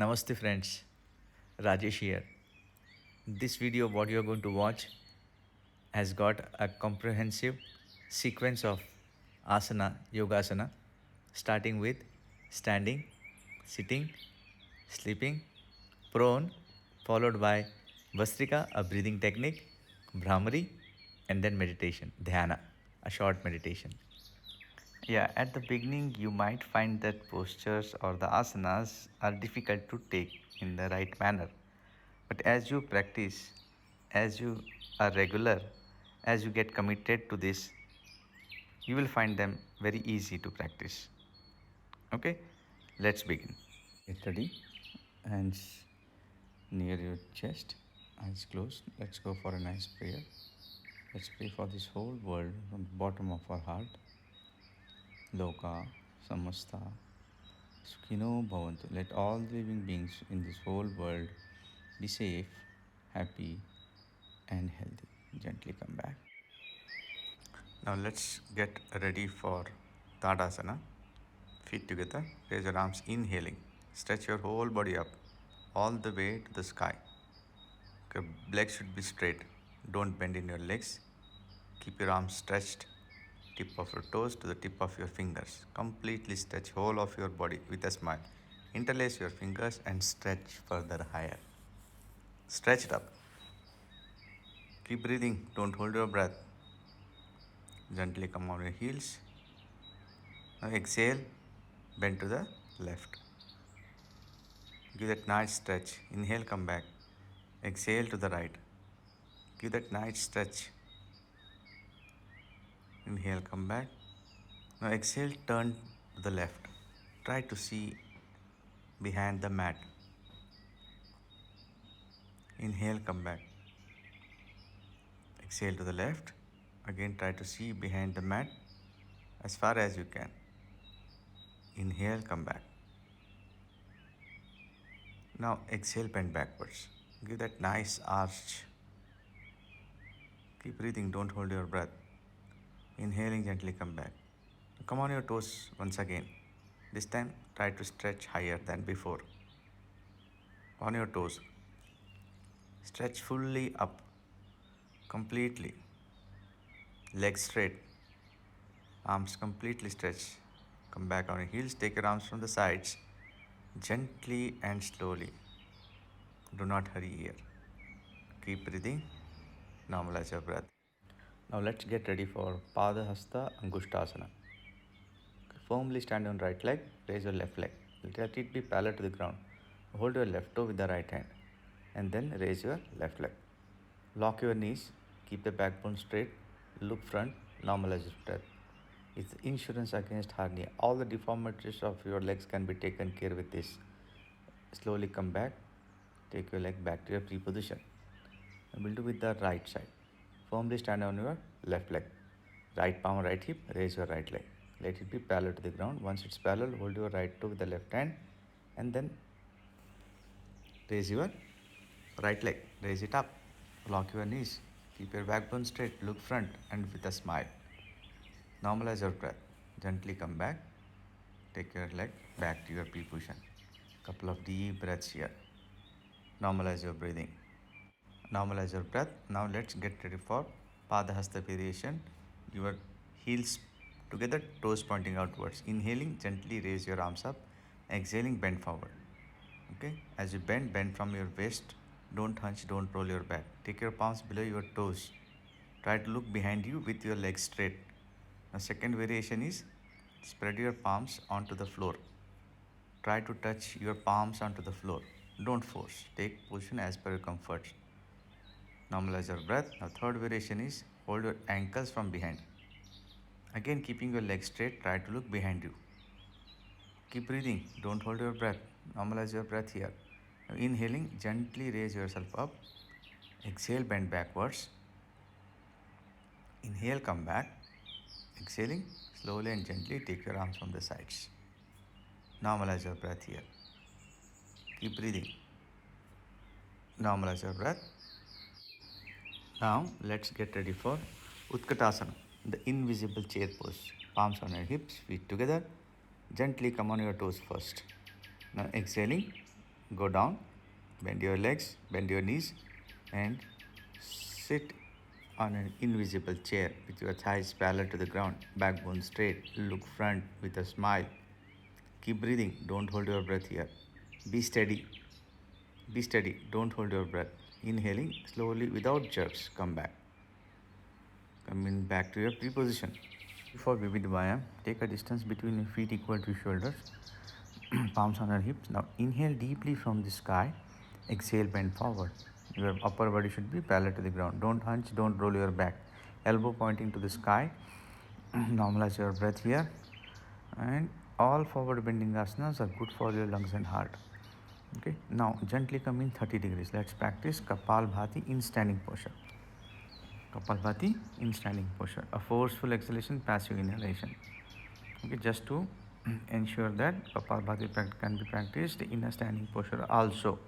Namaste friends, Rajesh here. This video what you are going to watch has got a comprehensive sequence of asana, yogasana, starting with standing, sitting, sleeping, prone, followed by Vastrika, a breathing technique, Brahmari, and then meditation, Dhyana, a short meditation. Yeah, at the beginning, you might find that postures or the asanas are difficult to take in the right manner. But as you practice, as you are regular, as you get committed to this, you will find them very easy to practice. Okay, let's begin. Get ready, hands near your chest, eyes closed. Let's go for a nice prayer. Let's pray for this whole world from the bottom of our heart. Loka, Samasta, Sukhino Bhavantu. Let all living beings in this whole world be safe, happy, and healthy. Gently come back. Now let's get ready for Tadasana. Feet together, raise your arms, inhaling. Stretch your whole body up all the way to the sky. Your legs should be straight. Don't bend in your legs. Keep your arms stretched, tip of your toes to the tip of your fingers. Completely stretch whole of your body with a smile. Interlace your fingers and stretch further higher. Stretch it up. Keep breathing. Don't hold your breath. Gently come on your heels. Now exhale. Bend to the left. Give that nice stretch. Inhale, come back. Exhale to the right. Give that nice stretch. Inhale, come back. Now exhale, turn to the left. Try to see behind the mat. Inhale, come back. Exhale to the left. Again, try to see behind the mat as far as you can. Inhale, come back. Now exhale, bend backwards. Give that nice arch. Keep breathing, don't hold your breath. Inhaling, gently come back. Come on your toes once again. This time, try to stretch higher than before. On your toes. Stretch fully up, completely. Legs straight, arms completely stretched. Come back on your heels, take your arms from the sides, gently and slowly. Do not hurry here. Keep breathing, normalize your breath. Now let's get ready for Padahasta Angushtasana. Firmly stand on right leg, raise your left leg. Let it be parallel to the ground. Hold your left toe with the right hand and then raise your left leg. Lock your knees, keep the backbone straight, look front, normalize your breath. It's insurance against hernia. All the deformities of your legs can be taken care with this. Slowly come back, take your leg back to your pre-position. And we'll do with the right side. Firmly stand on your left leg. Right palm, right hip, raise your right leg. Let it be parallel to the ground. Once it's parallel, hold your right toe with the left hand and then raise your right leg. Raise it up. Lock your knees. Keep your backbone straight. Look front and with a smile. Normalize your breath. Gently come back. Take your leg back to your P position. Couple of deep breaths here. Normalize your breathing. Normalize your breath. Now let's get ready for Padahasta variation. Your heels together, toes pointing outwards. Inhaling, gently raise your arms up. Exhaling, bend forward. Okay, as you bend from your waist. Don't hunch, don't roll your back. Take your palms below your toes. Try to look behind you with your legs straight. Now second variation is spread your palms onto the floor. Try to touch your palms onto the floor. Don't force. Take position as per your comfort. Normalize your breath. Now third variation is hold your ankles from behind. Again keeping your legs straight, try to look behind you. Keep breathing. Don't hold your breath. Normalize your breath here. Now inhaling, gently raise yourself up. Exhale, bend backwards. Inhale, come back. Exhaling, slowly and gently take your arms from the sides. Normalize your breath here. Keep breathing. Normalize your breath. Now let's get ready for Utkatasana, the invisible chair pose. Palms on your hips, feet together. Gently come on your toes first. Now exhaling, Go down, bend your legs, bend your knees, and sit on an invisible chair with your thighs parallel to the ground, backbone straight, look front with a smile. Keep breathing, don't hold your breath here. Be steady, be steady, don't hold your breath. Inhaling slowly without jerks, come back. Coming back to your pre-position. Before Vivid Vyam, take a distance between your feet equal to shoulders, palms on your hips. Now inhale deeply from the sky, exhale, bend forward. Your upper body should be parallel to the ground. Don't hunch, don't roll your back. Elbow pointing to the sky. Normalize your breath here. And all forward bending asanas are good for your lungs and heart. Okay, now gently come in 30 degrees. Let's practice Kapalbhati in standing posture. Kapalbhati in standing posture. A forceful exhalation, passive inhalation. Okay, just to ensure that Kapalbhati can be practiced in a standing posture also.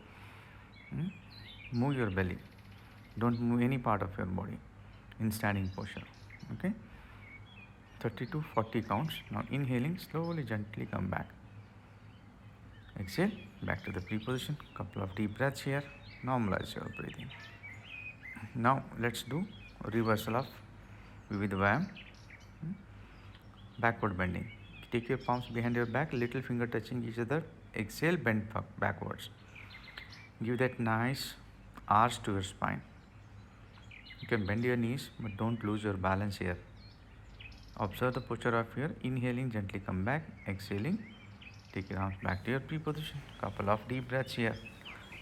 Move your belly. Don't move any part of your body in standing posture. Okay. 30 to 40 counts. Now inhaling, slowly, gently come back. Exhale, back to the pre-position. Couple of deep breaths here. Normalize your breathing. Now let's do reversal of Vivid Vyam. Backward bending. Take your palms behind your back, little finger touching each other. Exhale, bend backwards. Give that nice arch to your spine. You can bend your knees, but don't lose your balance here. Observe the posture of your inhaling, gently come back. Exhaling, take your arms back to your pre-position. Couple of deep breaths here.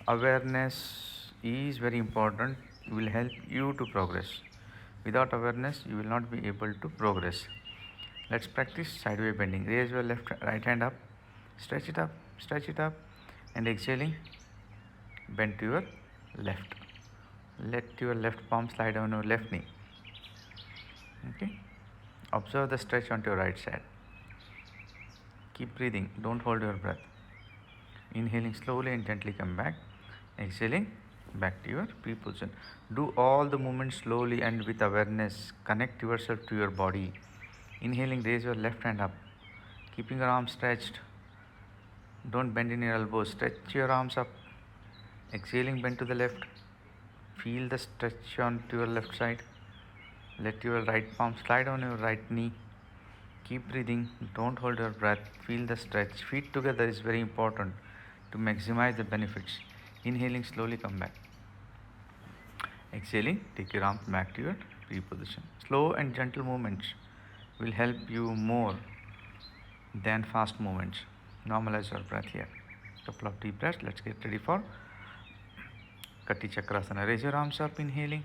Awareness is very important. It will help you to progress. Without awareness, you will not be able to progress. Let's practice sideway bending. Raise your right hand up, stretch it up, and exhaling, bend to your left. Let your left palm slide on your left knee. Okay. Observe the stretch onto your right side. Keep breathing, don't hold your breath. Inhaling slowly and gently come back. Exhaling, back to your pre-position. Do all the movements slowly and with awareness. Connect yourself to your body. Inhaling, raise your left hand up, keeping your arms stretched. Don't bend in your elbows. Stretch your arms up. Exhaling, bend to the left. Feel the stretch onto your left side. Let your right palm slide on your right knee. Keep breathing. Don't hold your breath. Feel the stretch. Feet together is very important to maximize the benefits. Inhaling, slowly come back. Exhaling, take your arms back to your pre-position. Slow and gentle movements will help you more than fast movements. Normalize your breath here. Couple of deep breaths. Let's get ready for Kati Chakrasana. Raise your arms up, inhaling.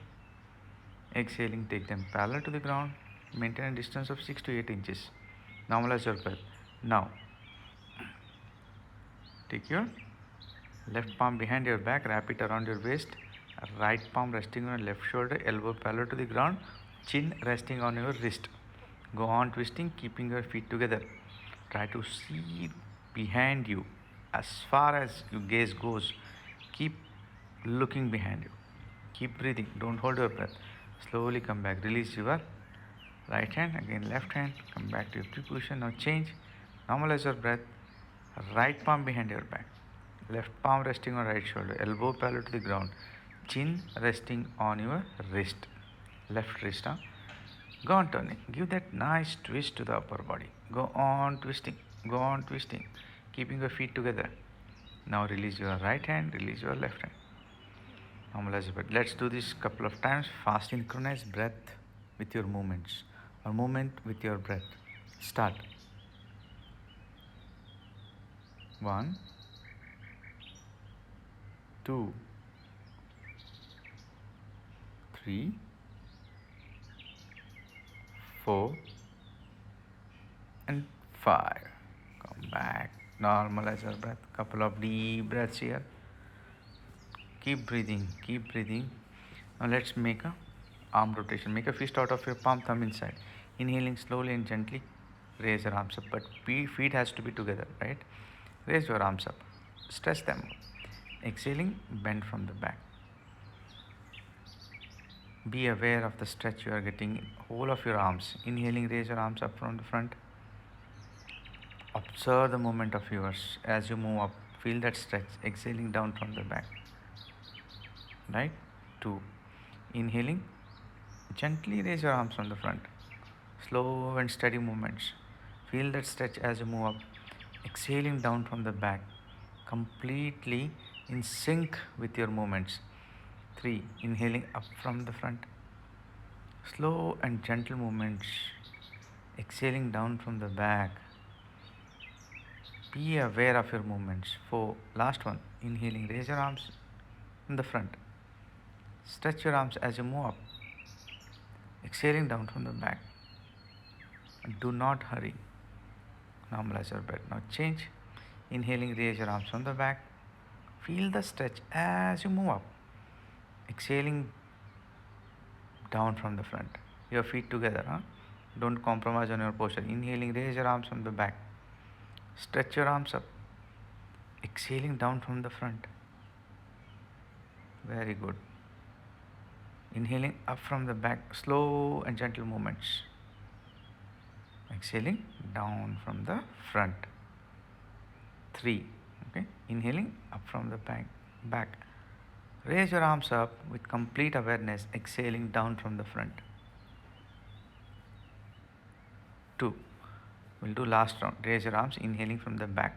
Exhaling, take them parallel to the ground. Maintain a distance of 6 to 8 inches. Normalize your breath. Now, take your left palm behind your back, wrap it around your waist. Right palm resting on your left shoulder, elbow parallel to the ground, chin resting on your wrist. Go on twisting, keeping your feet together. Try to see behind you as far as your gaze goes. Keep looking behind you. Keep breathing. Don't hold your breath. Slowly come back. Release your right hand, again left hand. Come back to your pre-position. Now change. Normalize your breath. Right palm behind your back. Left palm resting on right shoulder. Elbow parallel to the ground. Chin resting on your wrist. Left wrist. Go on turning. Give that nice twist to the upper body. Go on twisting. Go on twisting. Keeping your feet together. Now release your right hand. Release your left hand. Normalize your breath. Let's do this couple of times. Fast, synchronize breath with your movements, or movement with your breath. Start. 1, 2, 3, 4, and 5. Come back. Normalize your breath. Couple of deep breaths here. Keep breathing. Keep breathing. Now let's make a arm rotation. Make a fist out of your palm, thumb inside. Inhaling slowly and gently. Raise your arms up, but feet has to be together, right? Raise your arms up. Stretch them. Exhaling, bend from the back. Be aware of the stretch you are getting, whole of your arms. Inhaling, raise your arms up from the front. Observe the movement of yours as you move up Feel that stretch. Exhaling down from the back. Right? 2. Inhaling. Gently raise your arms from the front. Slow and steady movements. Feel that stretch as you move up. Exhaling down from the back. Completely in sync with your movements. 3. Inhaling up from the front. Slow and gentle movements. Exhaling down from the back. Be aware of your movements. 4. Last one. Inhaling, raise your arms in the front. Stretch your arms as you move up. Exhaling down from the back. Do not hurry. Normalize your breath. Now change. Inhaling, raise your arms from the back. Feel the stretch as you move up. Exhaling down from the front. Your feet together. Don't compromise on your posture. Inhaling, raise your arms from the back. Stretch your arms up. Exhaling down from the front. Very good. Inhaling up from the back. Slow and gentle movements. Exhaling down from the front. 3. Okay. Inhaling up from the back. Raise your arms up with complete awareness. Exhaling down from the front. 2. We'll do last round. Raise your arms. Inhaling from the back.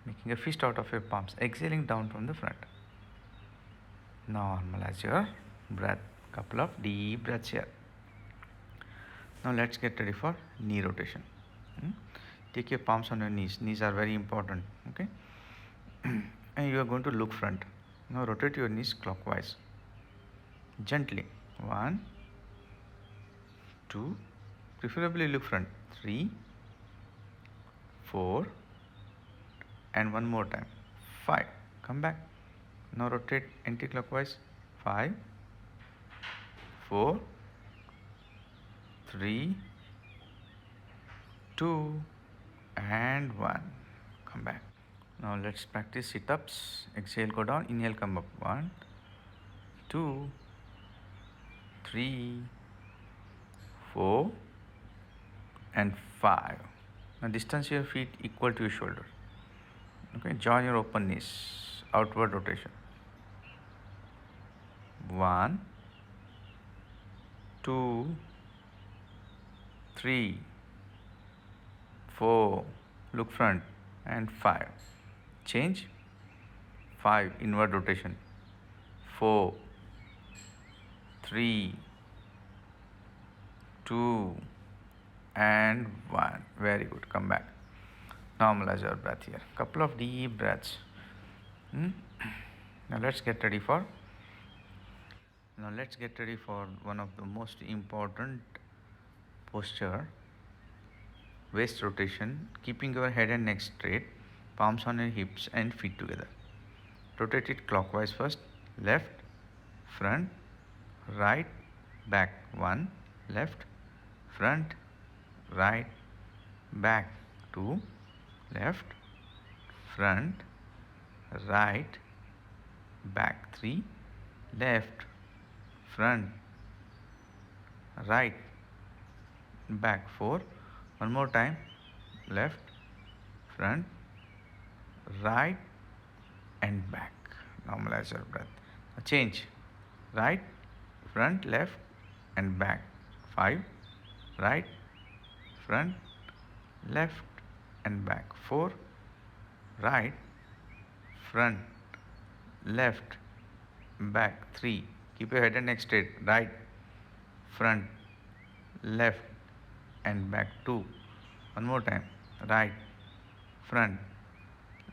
Making a fist out of your palms. Exhaling down from the front. Normalize your breath. Couple of deep breaths here. Now let's get ready for knee rotation. Take your palms on your knees. Knees are very important. Okay. And you are going to look front. Now rotate your knees clockwise. Gently. 1, 2. Preferably look front. 3, 4. And one more time. 5. Come back. Now rotate anti-clockwise. 5, 4, 3, 2, and 1. Come back. Now let's practice sit-ups. Exhale, go down. Inhale, come up. 1, 2, 3, 4, and 5. Now distance your feet equal to your shoulder. Okay, join your open knees. Outward rotation. 1, 2, 3, 4. Look front. And 5. Change. 5. Inward rotation. 4, 3, 2, and 1. Very good. Come back. Normalize your breath here. Couple of deep breaths. Now let's get ready for one of the most important posture, waist rotation, keeping your head and neck straight, palms on your hips and feet together. Rotate it clockwise first. Left, front, right, back. 1, left, front, right, back. 2, left, front, right, back. 3, left, front, right, back. 4. One more time. Left, front, right, and back. Normalize your breath. Now change. Right, front, left, and back. 5. Right, front, left, and back. 4. Right, front, left, back. 3. Keep your head and neck straight. Right, front, left, and back. 2. One more time. Right, front,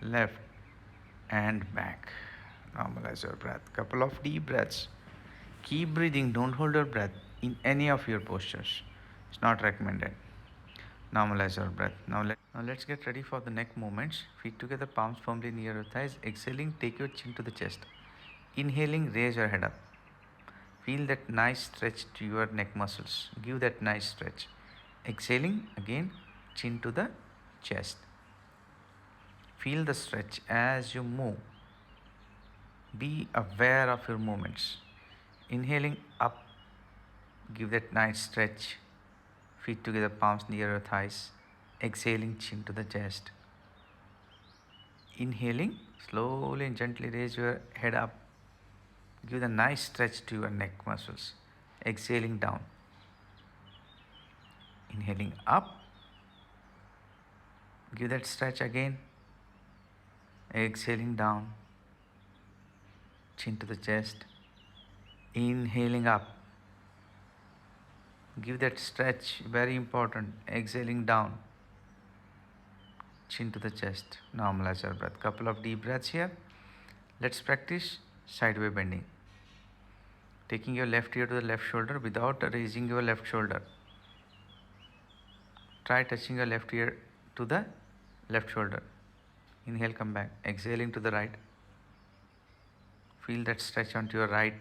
left, and back. Normalize your breath. Couple of deep breaths. Keep breathing. Don't hold your breath in any of your postures. It's not recommended. Normalize your breath. Now let's get ready for the neck movements. Feet together, palms firmly near your thighs. Exhaling, take your chin to the chest. Inhaling, raise your head up. Feel that nice stretch to your neck muscles. Give that nice stretch. Exhaling, again, chin to the chest. Feel the stretch as you move. Be aware of your movements. Inhaling up, give that nice stretch. Feet together, palms near your thighs. Exhaling, chin to the chest. Inhaling, slowly and gently raise your head up. Give the nice stretch to your neck muscles. Exhaling down. Inhaling up. Give that stretch again. Exhaling down. Chin to the chest. Inhaling up. Give that stretch, very important. Exhaling down. Chin to the chest. Normalize your breath. Couple of deep breaths here. Let's practice sideway bending. Taking your left ear to the left shoulder without raising your left shoulder. Try touching your left ear to the left shoulder. Inhale, come back. Exhaling to the right. Feel that stretch onto your right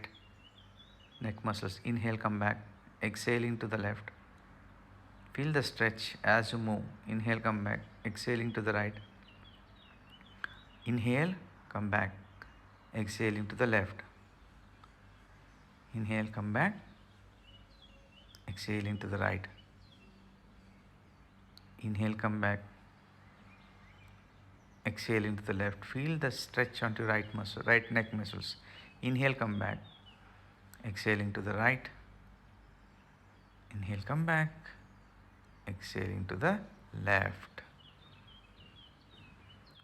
neck muscles. Inhale, come back. Exhaling to the left. Feel the stretch as you move. Inhale, come back. Exhaling to the right. Inhale, come back. Exhaling to the left. Inhale, come back. Exhaling to the right. Inhale, come back. Exhaling to the left. Feel the stretch onto right muscle, right neck muscles. Inhale, come back. Exhaling to the right. Inhale, come back. Exhaling to the left.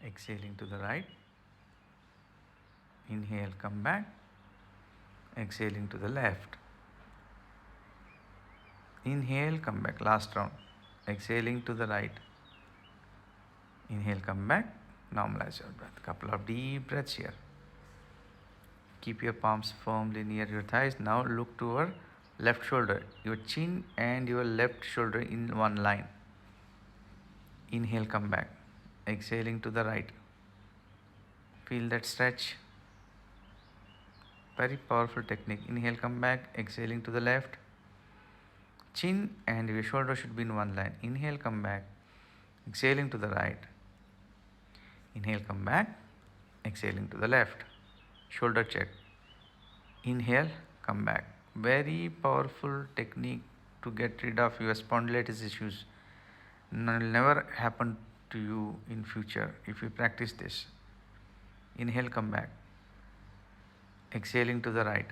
Exhaling to the right. Inhale, come back. Exhaling to the left. Inhale, come back. Last round. Exhaling to the right. Inhale, come back. Normalize your breath. Couple of deep breaths here. Keep your palms firmly near your thighs. Now look to your left shoulder. Your chin and your left shoulder in one line. Inhale, come back. Exhaling to the right. Feel that stretch. Very powerful technique. Inhale, come back. Exhaling to the left. Chin and your shoulder should be in one line. Inhale, come back. Exhaling to the right. Inhale, come back. Exhaling to the left. Shoulder check. Inhale, come back. Very powerful technique to get rid of your spondylitis issues. Will never happen to you in future if you practice this. Inhale, come back. Exhaling to the right.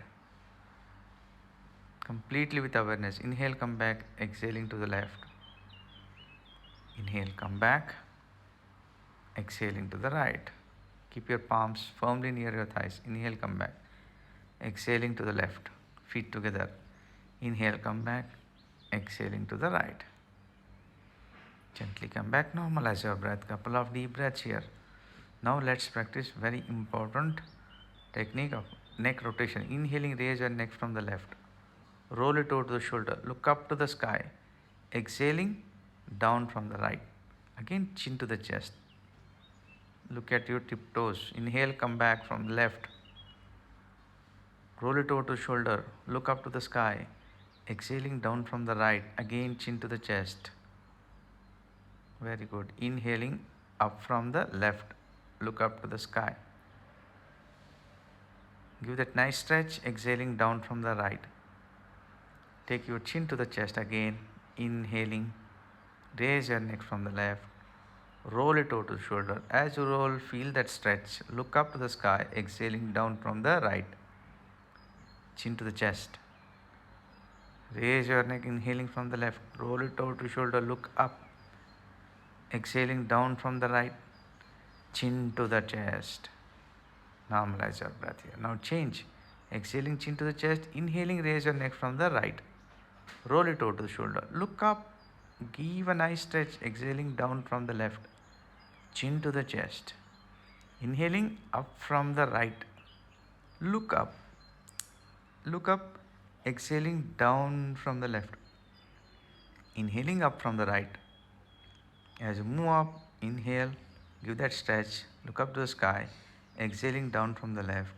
Completely with awareness. Inhale, come back. Exhaling to the left. Inhale, come back. Exhaling to the right. Keep your palms firmly near your thighs. Inhale, come back. Exhaling to the left. Feet together. Inhale, come back. Exhaling to the right. Gently come back. Normalize your breath. Couple of deep breaths here. Now let's practice very important technique of neck rotation. Inhaling, raise your neck from the left. Roll it over to the shoulder. Look up to the sky. Exhaling, down from the right. Again, chin to the chest. Look at your tiptoes. Inhale, come back from the left. Roll it over to the shoulder. Look up to the sky. Exhaling down from the right. Again, chin to the chest. Very good. Inhaling up from the left. Look up to the sky. Give that nice stretch. Exhaling down from the right. Take your chin to the chest again. Inhaling. Raise your neck from the left. Roll it over to the shoulder. As you roll, feel that stretch. Look up to the sky. Exhaling down from the right. Chin to the chest. Raise your neck. Inhaling from the left. Roll it over to the shoulder. Look up. Exhaling down from the right. Chin to the chest. Normalize your breath here. Now change. Exhaling, chin to the chest. Inhaling, raise your neck from the right. Roll it over to the shoulder. Look up. Give a nice stretch. Exhaling down from the left. Chin to the chest. Inhaling up from the right. Look up. Look up. Exhaling down from the left. Inhaling up from the right. As you move up, inhale. Give that stretch. Look up to the sky. Exhaling down from the left.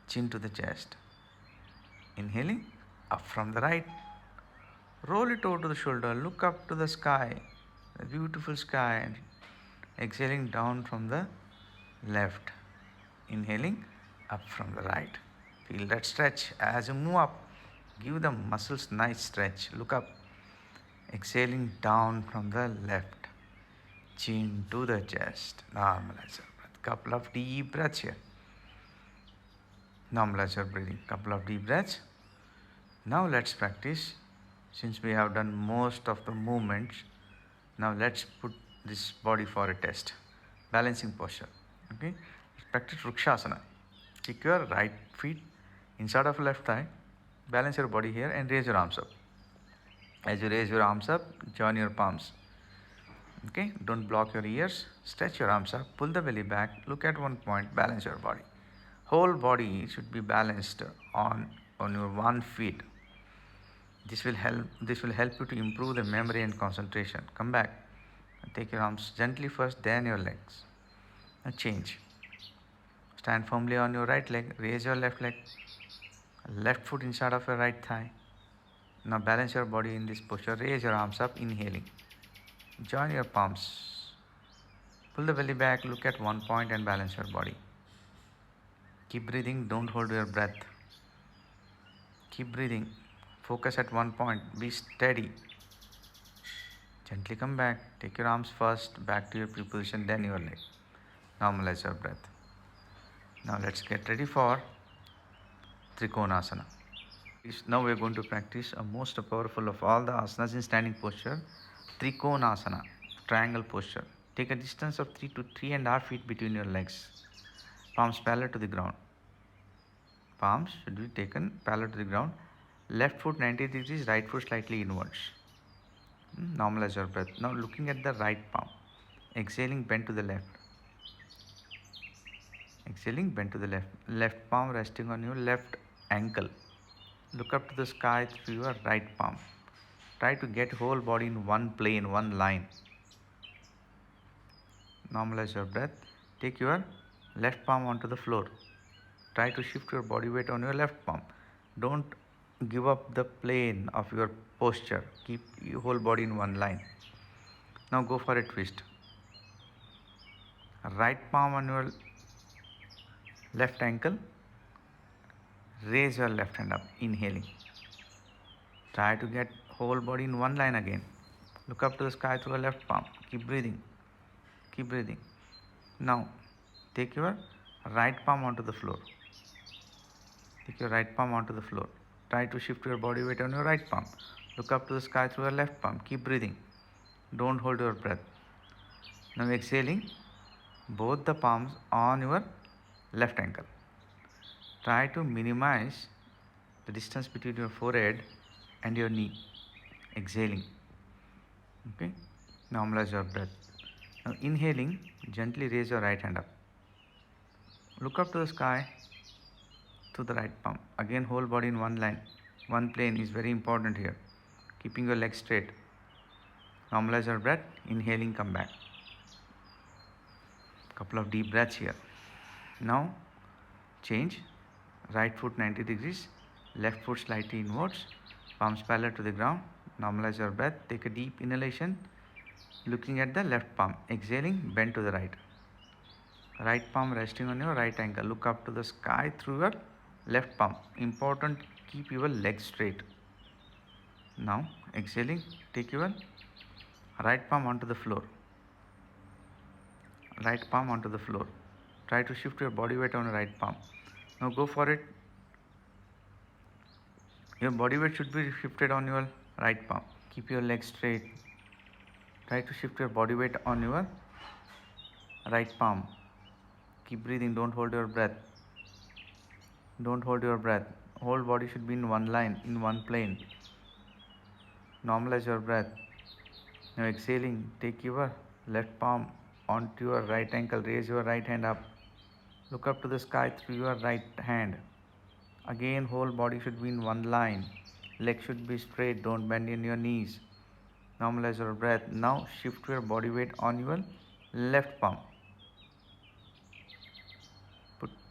Chin to the chest. Inhaling up from the right. Roll it over to the shoulder. Look up to the sky. The beautiful sky. And exhaling down from the left. Inhaling up from the right. Feel that stretch. As you move up, give the muscles nice stretch. Look up. Exhaling down from the left. Chin to the chest. Normalize your breath. Couple of deep breaths here. Normalize your breathing. Couple of deep breaths. Now let's practice. Since we have done most of the movements, now let's put this body for a test. Balancing posture. Okay. Practice Vrikshasana. Kick your right feet inside of left thigh. Balance your body here and raise your arms up. As you raise your arms up, join your palms. Okay, don't block your ears. Stretch your arms up, pull the belly back, look at one point, balance your body. Whole body should be balanced on your one feet. This will help you to improve the memory and concentration. Come back and take your arms gently first, then your legs. Now change. Stand firmly on your right leg, raise your left leg, left foot inside of your right thigh. Now balance your body in this posture. Raise your arms up, inhaling. Join your palms. Pull the belly back, look at one point and balance your body. Keep breathing, don't hold your breath. Keep breathing. Focus at one point, be steady. Gently come back, take your arms first, back to your pull position, then your leg. Normalize your breath. Now let's get ready for Trikonasana. Now we are going to practice a most powerful of all the asanas in standing posture, Trikonasana, triangle posture. Take a distance of 3 to 3.5 feet between your legs. Palms parallel to the ground. Palms should be taken parallel to the ground. Left foot 90 degrees, right foot slightly inwards. Normalize your breath. Now looking at the right palm. Exhaling, bend to the left. Exhaling, bend to the left. Left palm resting on your left ankle. Look up to the sky through your right palm. Try to get whole body in one plane, one line. Normalize your breath. Take your left palm onto the floor. Try to shift your body weight on your left palm. Don't give up the plane of your posture. Keep your whole body in one line. Now go for a twist. Right palm on your left ankle. Raise your left hand up, inhaling. Try to get whole body in one line again. Look up to the sky through your left palm. Keep breathing. Keep breathing. Now take your right palm onto the floor. Take your right palm onto the floor. Try to shift your body weight on your right palm. Look up to the sky through your left palm. Keep breathing. Don't hold your breath. Now exhaling, both the palms on your left ankle. Try to minimize the distance between your forehead and your knee. Exhaling. Okay. Normalize your breath. Now inhaling, gently raise your right hand up. Look up to the sky to the right palm. Again, whole body in one line. One plane is very important here. Keeping your legs straight. Normalize your breath. Inhaling, come back. Couple of deep breaths here. Now change. Right foot 90 degrees. Left foot slightly inwards. Palms parallel to the ground. Normalize your breath. Take a deep inhalation. Looking at the left palm. Exhaling, bend to the right. Right palm resting on your right ankle. Look up to the sky through your left palm. Important, keep your legs straight. Now exhaling, take your right palm onto the floor. Right palm onto the floor. Try to shift your body weight on your right palm. Now go for it. Your body weight should be shifted on your right palm. Keep your legs straight. Try to shift your body weight on your right palm. Keep breathing, don't hold your breath. Don't hold your breath. Whole body should be in one line, in one plane. Normalize your breath. Now exhaling, take your left palm onto your right ankle. Raise your right hand up. Look up to the sky through your right hand. Again, whole body should be in one line. Legs should be straight. Don't bend in your knees. Normalize your breath. Now shift your body weight on your left palm.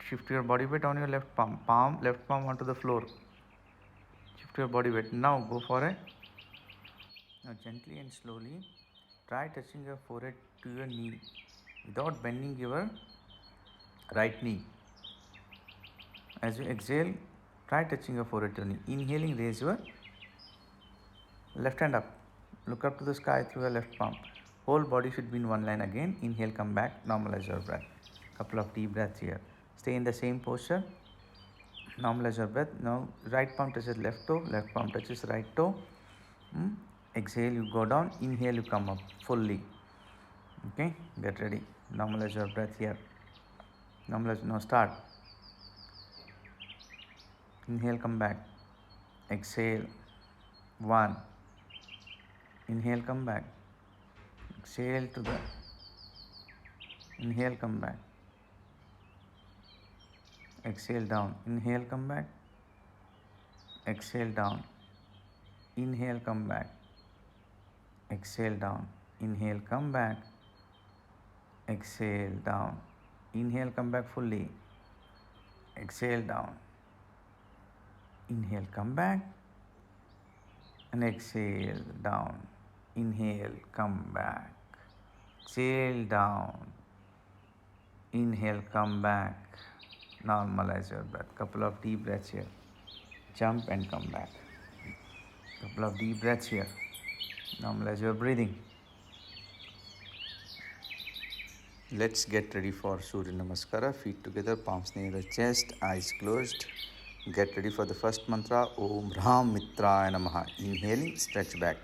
Shift your body weight on your left palm. Left palm onto the floor. Shift your body weight. Now go for it. Now gently and slowly try touching your forehead to your knee without bending your right knee. As you exhale, try touching your forehead to your knee. Inhaling, raise your left hand up. Look up to the sky through your left palm. Whole body should be in one line again. Inhale, come back. Normalize your breath. Couple of deep breaths here. Stay in the same posture. Normalize your breath. Now right palm touches left toe, left palm touches right toe. Exhale, you go down. Inhale, you come up fully. Okay, get ready. Normalize your breath here. Normalize. Now start. Inhale, come back. Exhale. 1. Inhale, come back. Exhale to the. Inhale, come back. Exhale down. Inhale, come back. Exhale down. Inhale, come back. Exhale down. Inhale, come back. Exhale down. Inhale, come back fully. Exhale down. Inhale, come back. And exhale down. Inhale, come back. Exhale down. Inhale, come back. Normalize your breath. Couple of deep breaths here. Jump and come back. Couple of deep breaths here. Normalize your breathing. Let's get ready for Surya Namaskara. Feet together, palms near the chest, eyes closed. Get ready for the first mantra. Om Ram Mitraya Namaha. Inhaling, stretch back.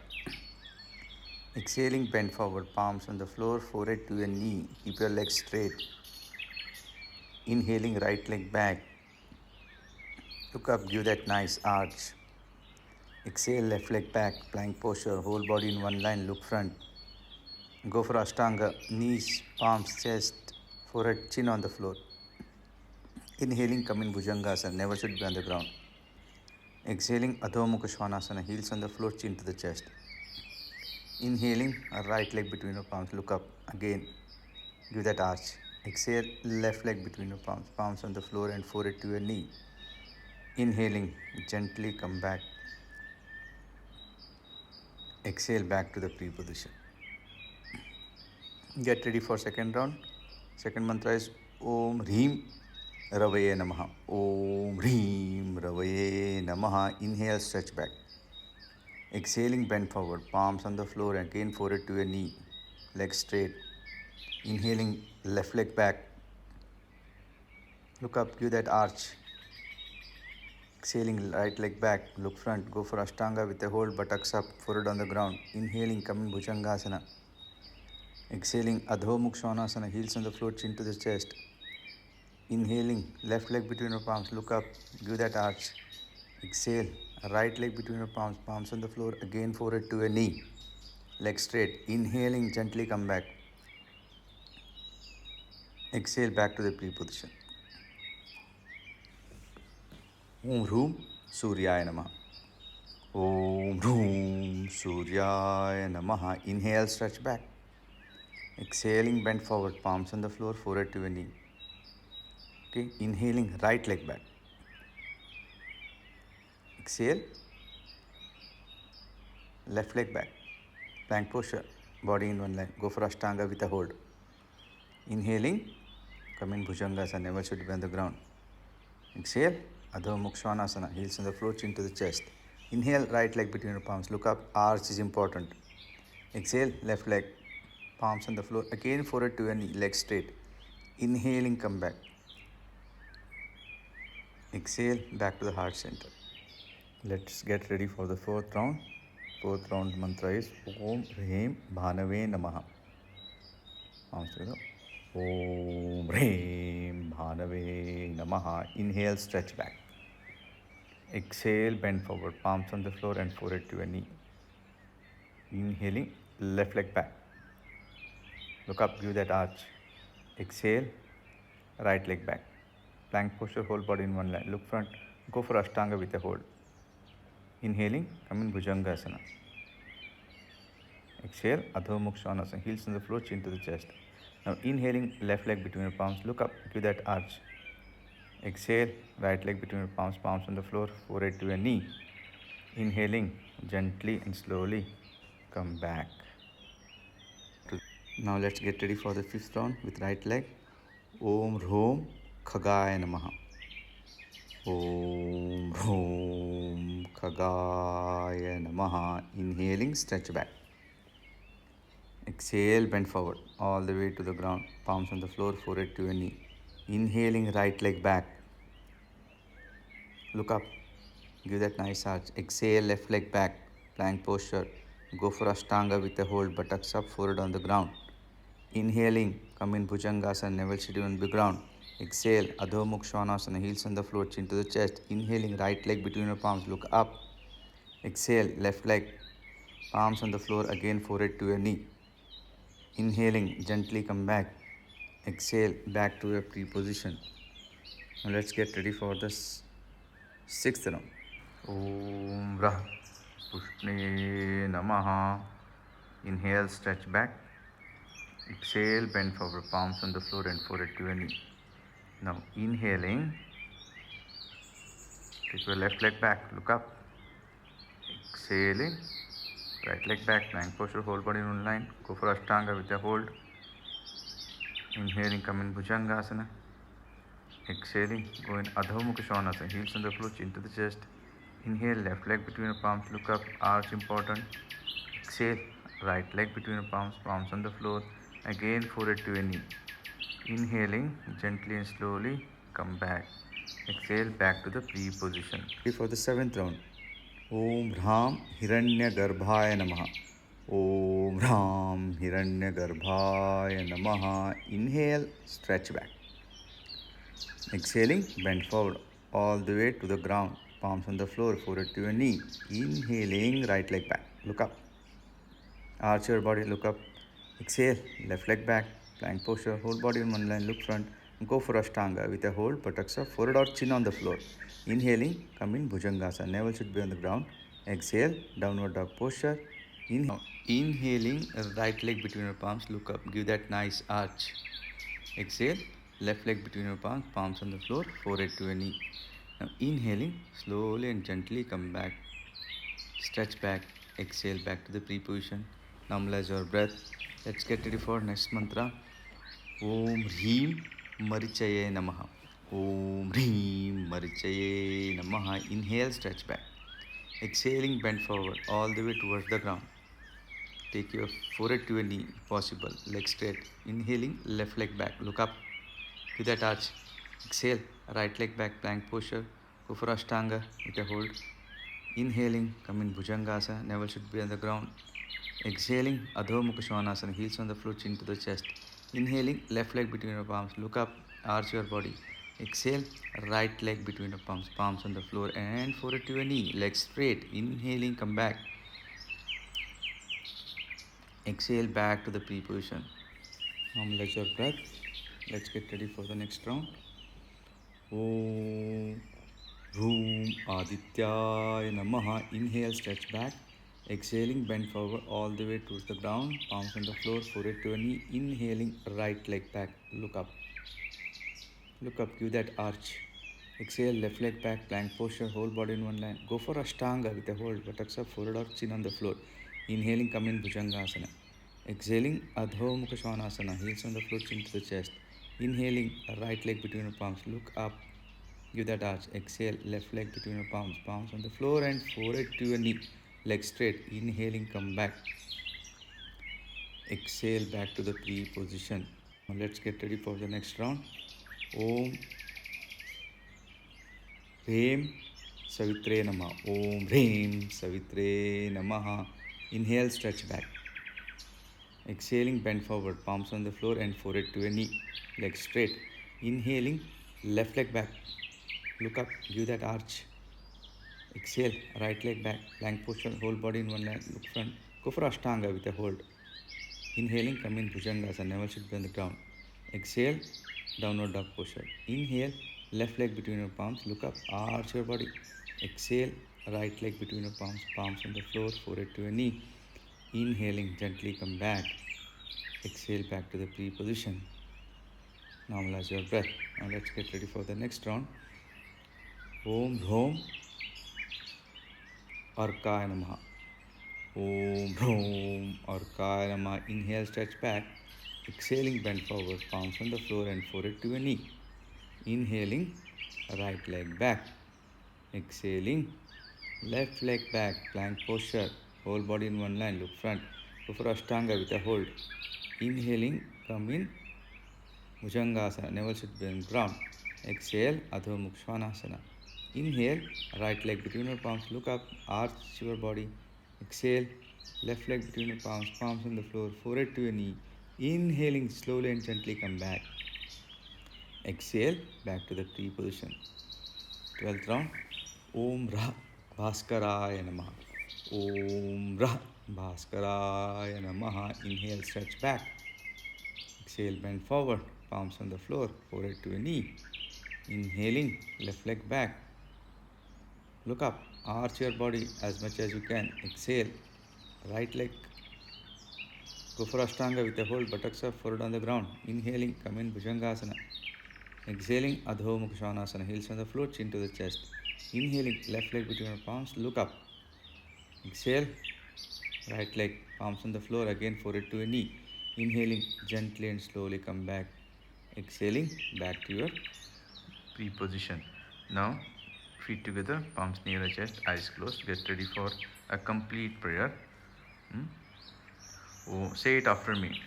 Exhaling, bend forward, palms on the floor, forehead to your knee. Keep your legs straight. Inhaling, right leg back. Look up, give that nice arch. Exhale, left leg back, plank posture, whole body in one line, look front. Go for Ashtanga, knees, palms, chest, forehead, chin on the floor. Inhaling, come in Bhujangasana, never should be on the ground. Exhaling, Adho Mukha Svanasana, heels on the floor, chin to the chest. Inhaling, right leg between your palms, look up, again, give that arch. Exhale, left leg between your palms, palms on the floor and forehead to your knee. Inhaling, gently come back. Exhale back to the pre-position. Get ready for second round. Second mantra is Om Hreem Ravaye Namaha. Om Hreem Ravaye Namaha. Inhale, stretch back. Exhaling, bend forward. Palms on the floor and again forehead to your knee. Legs straight. Inhaling, left leg back. Look up, give that arch. Exhaling, right leg back. Look front. Go for Ashtanga with a hold, buttocks up, forehead on the ground. Inhaling, come in Bhujangasana. Exhaling, Adho Mukha Svanasana, heels on the floor, chin to the chest. Inhaling, left leg between your palms, look up, give that arch. Exhale, right leg between your palms, palms on the floor, again forehead to your knee. Leg straight. Inhaling, gently come back. Exhale back to the pre-position. Om Hroom Suryaya Namaha. Om Hroom Suryaya Namaha. Inhale, stretch back. Exhaling, bend forward, palms on the floor, forehead to your knee. Okay, inhaling, right leg back. Exhale, left leg back. Plank posture, body in one line. Go for Ashtanga with a hold. Inhaling, come in Bhujangasana, never should be on the ground. Exhale, Adho Mukha Svanasana, heels on the floor, chin to the chest. Inhale, right leg between your palms, look up, arch is important. Exhale, left leg, palms on the floor, again forehead to your knee, leg straight. Inhaling, come back. Exhale, back to the heart center. Let's get ready for the fourth round. Fourth round mantra is Om Hreem Bhanave Namaha. Palms together. Om Hreem Bhanave Namaha. Inhale, stretch back. Exhale, bend forward, palms on the floor and forehead to your knee. Inhaling, left leg back. Look up, give that arch. Exhale, right leg back. Plank posture, whole body in one line. Look front, go for Ashtanga with a hold. Inhaling, come in Bhujangasana. Exhale, Adho Mukha Svanasana, heels on the floor, chin to the chest. Now inhaling, left leg between your palms, look up, give that arch. Exhale, right leg between your palms, palms on the floor, forehead to your knee. Inhaling, gently and slowly come back. Now let's get ready for the fifth round with right leg. Om Hroom Khagaya Namaha. Om Hroom Khagaya Namaha. Inhaling, stretch back. Exhale, bend forward all the way to the ground. Palms on the floor, forehead to your knee. Inhaling, right leg back. Look up. Give that nice arch. Exhale, left leg back. Plank posture. Go for Ashtanga with a hold, buttocks up, forehead on the ground. Inhaling, come in Bhujangasana, navel sitting on the ground. Exhale, Adho Mukha Svanasana, heels on the floor, chin to the chest. Inhaling, right leg between your palms, look up. Exhale, left leg, palms on the floor, again forehead to your knee. Inhaling, gently come back. Exhale, back to your pre-position. Now let's get ready for this sixth round. Om Rah Pushne Namaha. Inhale, stretch back. Exhale, bend forward, palms on the floor and forehead to your knee. Now inhaling, take your left leg back, look up. Exhaling, right leg back, plank posture, whole body in one line. Go for Ashtanga with a hold. Inhaling, come in Bhujangasana. Exhaling, go in Adho Mukha Svanasana, heels on the floor, chin to the chest. Inhale, left leg between your palms, look up, arch important. Exhale, right leg between your palms, palms on the floor, again forehead to your knee. Inhaling, gently and slowly, come back. Exhale, back to the pre-position. For the seventh round. Om Ram Hiranyagarbhaya Namaha. Om Ram Hiranyagarbhaya Namaha. Inhale, stretch back. Exhaling, bend forward all the way to the ground. Palms on the floor, forehead to your knee. Inhaling, right leg back. Look up. Arch your body, look up. Exhale, left leg back. Plank posture, whole body in one line, look front. Go for Ashtanga with a hold, buttocks up, forehead or chin on the floor. Inhaling, come in Bhujangasana. Navel should be on the ground. Exhale, downward dog posture. Inhaling, right leg between your palms, look up. Give that nice arch. Exhale, left leg between your palms, palms on the floor, forehead to your knee. Now inhaling, slowly and gently come back. Stretch back, exhale back to the pre-position. Normalize your breath. Let's get ready for next mantra. Om Hreem Marichaye Namaha. Om Hreem Marichaye Namaha. Inhale, stretch back. Exhaling, bend forward all the way towards the ground. Take your forehead to your knee, possible, leg straight. Inhaling, left leg back, look up to that arch. Exhale, right leg back, plank posture. Go for Ashtanga with a hold. Inhaling, come in Bhujangasana, navel should be on the ground. Exhaling, Adho Mukha Svanasana, heels on the floor, chin to the chest. Inhaling, left leg between your palms, look up, arch your body. Exhale, right leg between your palms, palms on the floor and forehead to your knee, legs straight. Inhaling, come back. Exhale, back to the pre-position. Normalize your breath. Let's get ready for the next round. Om Bhroom Adityaya Namaha. Inhale, stretch back. Exhaling, bend forward all the way towards the ground. Palms on the floor, forehead to your knee. Inhaling, right leg back. Look up. Look up, give that arch. Exhale, left leg back, plank posture, whole body in one line. Go for Ashtanga with a hold, buttocks up, forehead or chin on the floor. Inhaling, come in Bhujangasana. Exhaling, Adho Mukha Svanasana, heels on the floor, chin to the chest. Inhaling, right leg between your palms, look up. Give that arch. Exhale, left leg between your palms, palms on the floor and forehead to your knee. Leg straight. Inhaling, come back. Exhale, back to the pre-position. Now let's get ready for the next round. Om Hreem Savitre Namaha. Om Hreem Savitre Namaha. Inhale, stretch back. Exhaling, bend forward, palms on the floor and forehead to your knee. Legs straight. Inhaling, left leg back. Look up, give that arch. Exhale, right leg back, plank posture, whole body in one line, look front. Go for Ashtanga with a hold. Inhaling, come in Bhujangasana, navel should be on the ground. Exhale, downward dog posture. Inhale, left leg between your palms, look up, arch your body. Exhale, right leg between your palms, palms on the floor, forehead to your knee. Inhaling, gently come back. Exhale, back to the pre-position. Normalize your breath. Now let's get ready for the next round. Om Bhrom Arkaya Namaha. Om Bhrom Arkaya Namaha. Inhale, stretch back. Exhaling, bend forward, palms on the floor and forehead to your knee. Inhaling, right leg back. Exhaling, left leg back, plank posture, whole body in one line, look front. Go for Ashtanga with a hold. Inhaling, come in Bhujangasana, navel should be on ground. Exhale, Adho Mukha Svanasana. Inhale, right leg between your palms, look up, arch your body. Exhale, left leg between your palms, palms on the floor, forehead to your knee. Inhaling, slowly and gently come back. Exhale, back to the tree position. 12th round. Om Ra Bhaskaraya Namaha. Om Ra Bhaskaraya Namaha. Inhale, stretch back. Exhale, bend forward, palms on the floor, forehead to a knee. Inhaling, left leg back. Look up, arch your body as much as you can. Exhale, right leg. Go for Ashtanga with a hold, buttocks up, forehead on the ground. Inhaling, come in Bhujangasana. Exhaling, Adho Mukha Svanasana, heels on the floor, chin to the chest. Inhaling, left leg between your palms, look up. Exhale, right leg, palms on the floor, again forehead to a knee. Inhaling, gently and slowly come back. Exhaling, back to your pre-position. Now, feet together, palms near the chest, eyes closed. Get ready for a complete prayer. Oh, say it after me.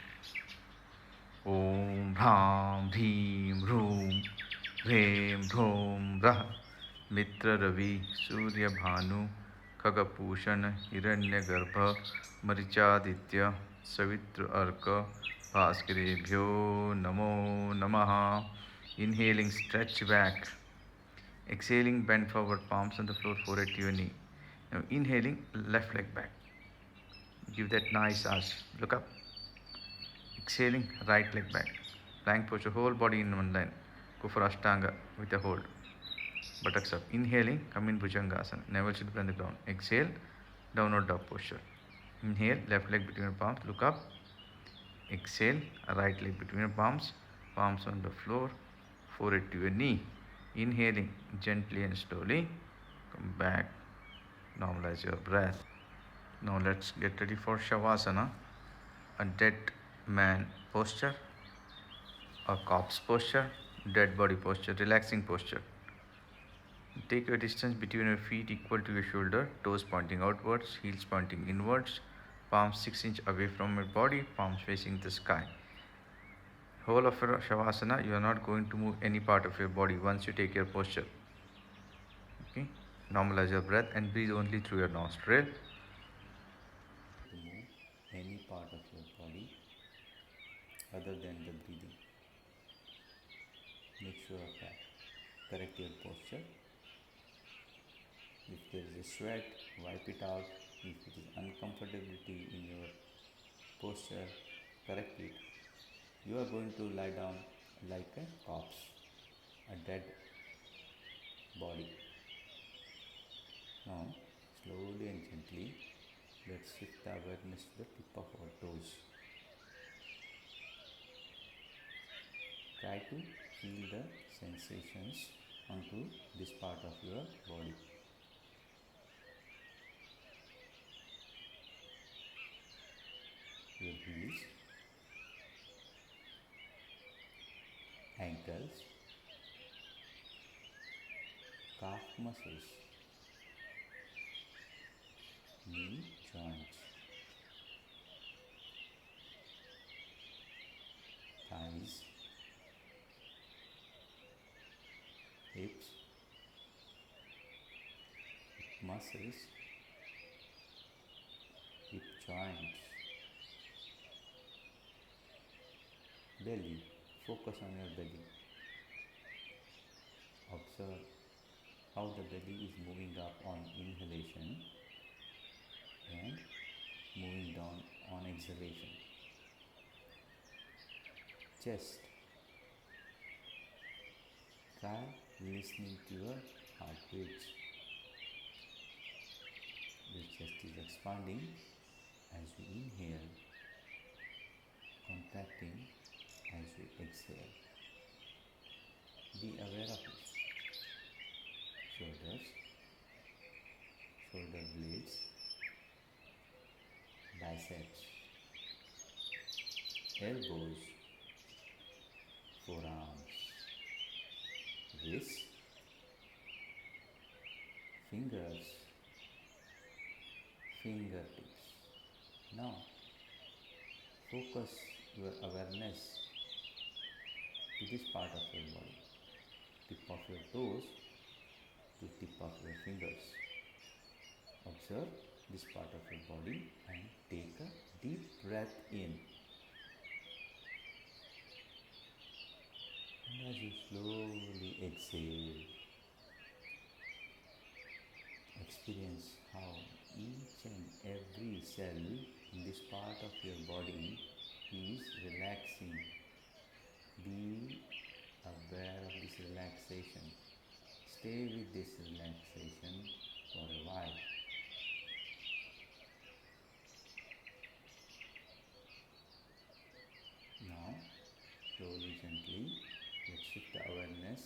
Om Bham Bhim Room Bhim Bhum Rah Mitra Ravi Surya Bhanu Khagapushan Hiranyagarbha Marichaditya Savitra Arka Bhaskarebhyo Namo Namaha. Inhaling, stretch back. Exhaling, bend forward, palms on the floor, forehead to your knee. Now inhaling, left leg back. Give that nice arch. Look up. Exhaling, right leg back. Plank posture, whole body in one line. Go for Ashtanga with a hold. Buttocks up. Inhaling, come in Bhujangasana. Navel should be on the ground. Exhale, downward dog posture. Inhale, left leg between your palms. Look up. Exhale, right leg between your palms. Palms on the floor. Forehead to your knee. Inhaling, gently and slowly. Come back. Normalize your breath. Now let's get ready for Shavasana, a dead man posture, a corpse posture, dead body posture, relaxing posture. Take your distance between your feet equal to your shoulder, toes pointing outwards, heels pointing inwards, palms 6 inches away from your body, palms facing the sky. Whole of your Shavasana, you are not going to move any part of your body once you take your posture. Okay? Normalize your breath and breathe only through your nostril. To move any part of your body other than the breathing. Make sure of that. Correct your posture. If there is a sweat, wipe it out. If it is uncomfortability in your posture, correct it. You are going to lie down like a corpse, a dead body. Now, slowly and gently, let's shift the awareness to the tip of our toes. Try to feel the sensations onto this part of your body. Your heels, ankles, calf muscles, knee joints, thighs, hips, hip muscles, hip joints, belly. Focus on your belly. Observe how the belly is moving up on inhalation and moving down on exhalation. Chest. Try listening to your heartbeats. The chest is expanding as you inhale, contracting as you exhale. Be aware of it. Shoulders, shoulder blades, biceps, elbows, forearms, wrists, fingers, fingertips. Now focus your awareness to this part of your body, tip of your toes to tip of your fingers. Observe this part of your body and take a deep breath in. And as you slowly exhale, experience how each and every cell in this part of your body is relaxing. Be aware of this relaxation. Stay with this relaxation for a while. Now, slowly, gently, let's shift the awareness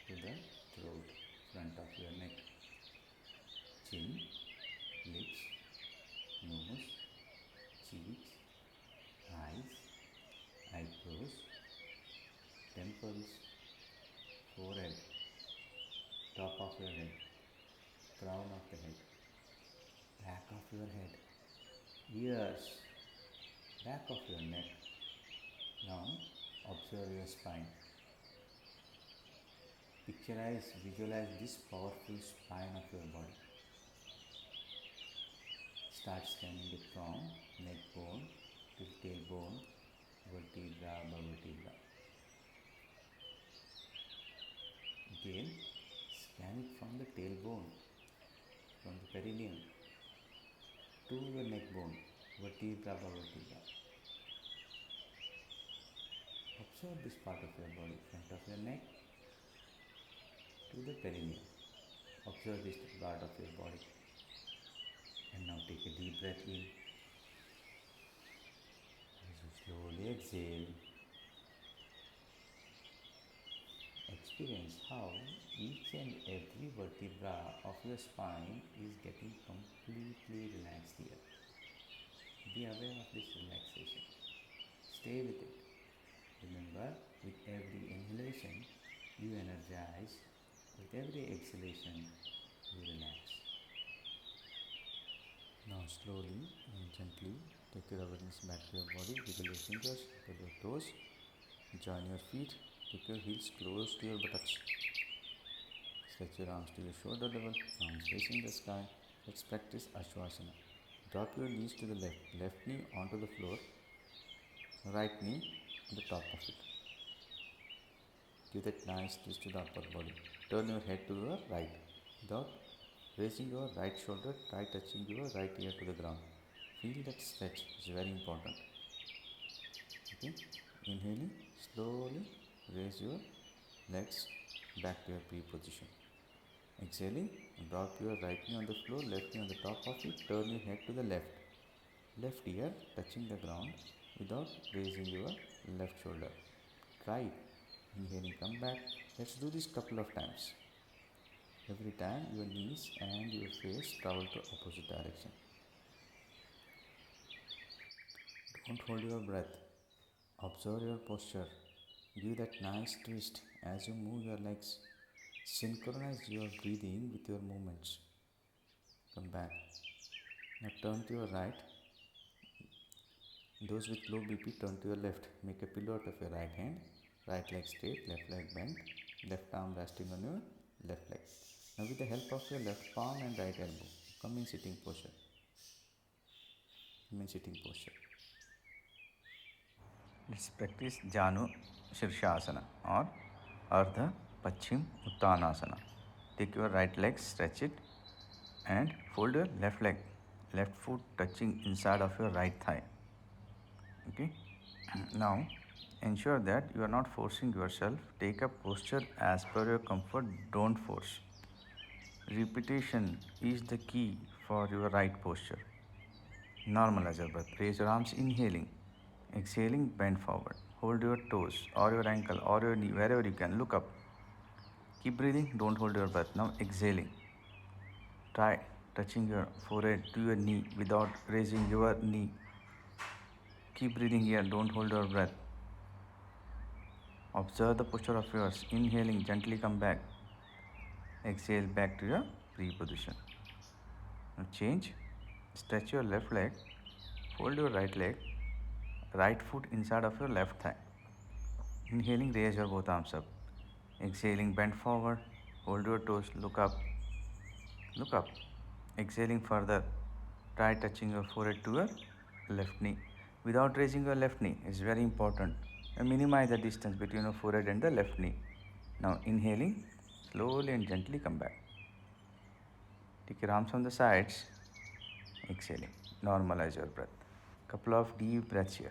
to the throat, front of your neck, chin, lips, nose, cheeks, eyes, eyebrows, temples, forehead, top of your head, crown of the head, back of your head, ears, back of your neck. Now observe your spine. Visualize this powerful spine of your body. Start scanning it from neck bone till tailbone, vertebra above vertebra. Again, scan it from the tailbone, from the perineum to your neck bone, vertebra above vertebra. Observe this part of your body, front of your neck to the perineum. Observe this part of your body. And now take a deep breath in. As you slowly exhale, experience how each and every vertebra of your spine is getting completely relaxed here. Be aware of this relaxation. Stay with it. Remember, with every inhalation, you energize. With every exhalation, you relax. Now slowly and gently take your awareness back to your body. Wiggle your fingers, wiggle your toes, join your feet, keep your heels close to your buttocks. Stretch your arms to your shoulder level, arms facing the sky. Let's practice Ashwasana. Drop your knees to the left knee onto the floor, right knee on the top of it. Give that nice twist to the upper body. Turn your head to your right without raising your right shoulder, try touching your right ear to the ground. Feel that stretch, it's very important. Okay, inhaling, slowly raise your legs back to your pre-position. Exhaling, drop your right knee on the floor, left knee on the top of it, turn your head to the left ear touching the ground without raising your left shoulder. Try it. Inhaling, come back. Let's do this couple of times. Every time your knees and your face travel to opposite direction. Don't hold your breath. Observe your posture. Give that nice twist as you move your legs. Synchronize your breathing with your movements. Come back. Now turn to your right. Those with low BP, turn to your left. Make a pillow out of your right hand. Right leg straight, left leg bent. Left arm resting on your left leg. Now with the help of your left palm and right elbow, come in sitting posture. Let's practice Janu Shirshasana or Ardha Paschim Uttanasana. Take your right leg, stretch it and fold your left leg, left foot touching inside of your right thigh. Okay. Now ensure that you are not forcing yourself. Take a posture as per your comfort, don't force. Repetition is the key for your right posture. Normalize your breath. Raise your arms, inhaling. Exhaling, bend forward. Hold your toes or your ankle or your knee, wherever you can. Look up. Keep breathing, don't hold your breath. Now exhaling. Try touching your forehead to your knee without raising your knee. Keep breathing here, don't hold your breath. Observe the posture of yours. Inhaling, gently come back. Exhale back to your pre-position. Now change. Stretch your left leg. fold your right leg, right foot inside of your left thigh. Inhaling, raise your both arms up. Exhaling, bend forward, hold your toes, look up, look up. Exhaling further, try touching your forehead to your left knee. Without raising your left knee, it's very important. And minimize the distance between your forehead and the left knee. Now inhaling, slowly and gently come back. Take your arms on the sides, exhaling. Normalize your breath. Couple of deep breaths here.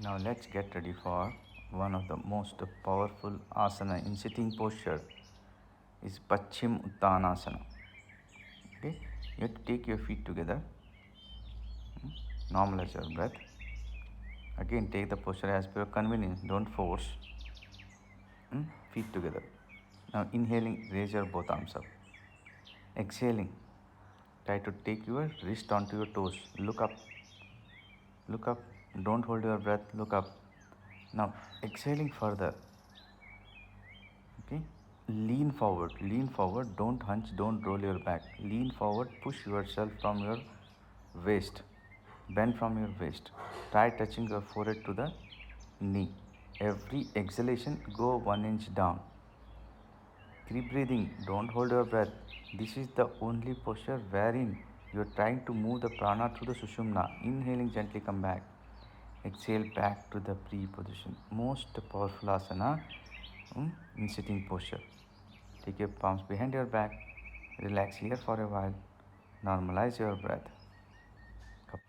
Now let's get ready for one of the most powerful asana in sitting posture is Paschim Uttanasana. Okay, you have to take your feet together. Normalize your breath. Again, take the posture as per your convenience. Don't force. Feet together. Now inhaling, raise your both arms up. Exhaling, try to take your wrist onto your toes. Look up. Look up. Don't hold your breath. Look up. Now exhaling further. Okay. Lean forward. Lean forward. Don't hunch. Don't roll your back. Lean forward. Push yourself from your waist. Bend from your waist. Try touching your forehead to the knee. Every exhalation, go 1 inch down. Keep breathing. Don't hold your breath. This is the only posture wherein you are trying to move the prana through the sushumna. Inhaling, gently come back. Exhale back to the pre-position. Most powerful asana in sitting posture. Take your palms behind your back. Relax here for a while. Normalize your breath.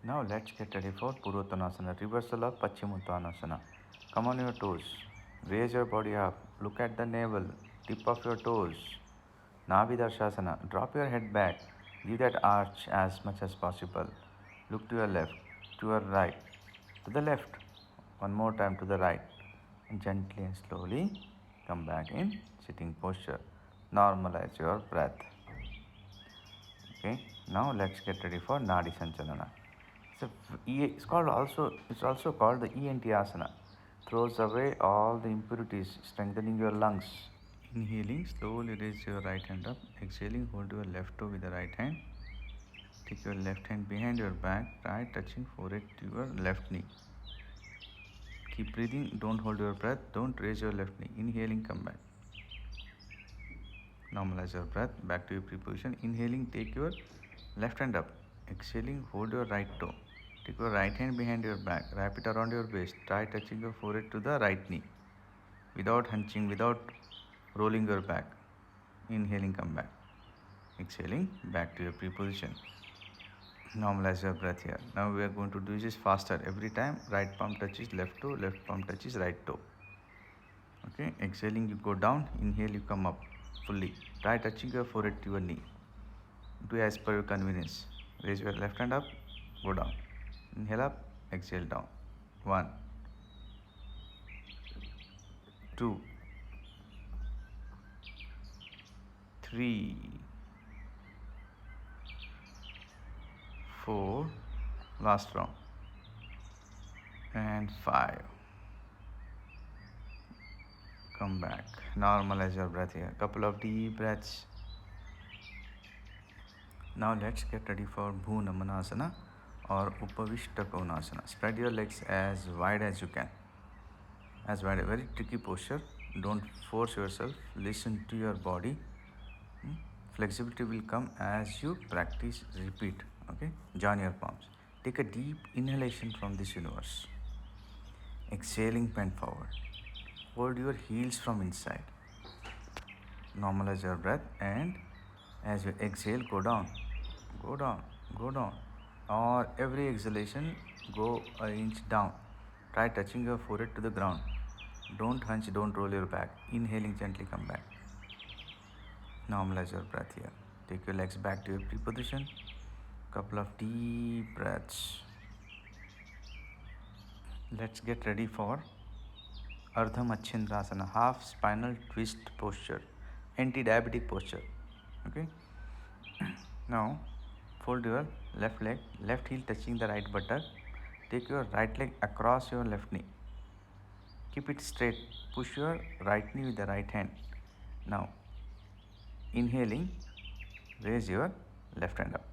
Now let's get ready for Purvottanasana, reversal of Paschimottanasana. Come on your toes. Raise your body up. Look at the navel. Tip of your toes. Navidarshasana. Drop your head back. Give that arch as much as possible. Look to your left, to your right, to the left. One more time to the right. And gently and slowly come back in sitting posture. Normalize your breath. Okay. Now let's get ready for Nadi Sanchalana. It's also called the ENT asana. Throws away all the impurities, strengthening your lungs. Inhaling, slowly raise your right hand up. Exhaling, hold your left toe with the right hand. Take your left hand behind your back. Try touching forehead to your left knee. Keep breathing. Don't hold your breath. Don't raise your left knee. Inhaling, come back. Normalize your breath. Back to your pre-position. Inhaling, take your left hand up. Exhaling, hold your right toe. Take your right hand behind your back. Wrap it around your waist. Try touching your forehead to the right knee. Without hunching, without rolling your back. Inhaling, come back. Exhaling, back to your pre-position. Normalize your breath here. Now we are going to do this faster. Every time right palm touches left toe, left palm touches right toe. Okay, exhaling, you go down. Inhale, you come up fully. Try touching your forehead to your knee. Do as per your convenience. Raise your left hand up, go down. Inhale up, exhale down. 1, 2, 3, 4, last round, and 5. Come back. Normalize your breath here. Couple of deep breaths. Now let's get ready for Bhu Namanasana or Upavishta Konasana. Spread your legs as wide as you can. As wide, a very tricky posture. Don't force yourself. Listen to your body. Flexibility will come as you practice. Repeat. Okay. Join your palms. Take a deep inhalation from this universe. Exhaling, bend forward. Hold your heels from inside. Normalize your breath, and as you exhale, go down, go down, go down. Or every exhalation, go an inch down. Try touching your forehead to the ground. Don't hunch, don't roll your back. Inhaling, gently come back. Normalize your breath here. Take your legs back to your pre-position. Couple of deep breaths. Let's get ready for Ardha Machindrasana, half spinal twist posture, anti-diabetic posture. Okay. Now fold your left leg, left heel touching the right buttock. Take your right leg across your left knee. Keep it straight. Push your right knee with the right hand. Now inhaling, raise your left hand up.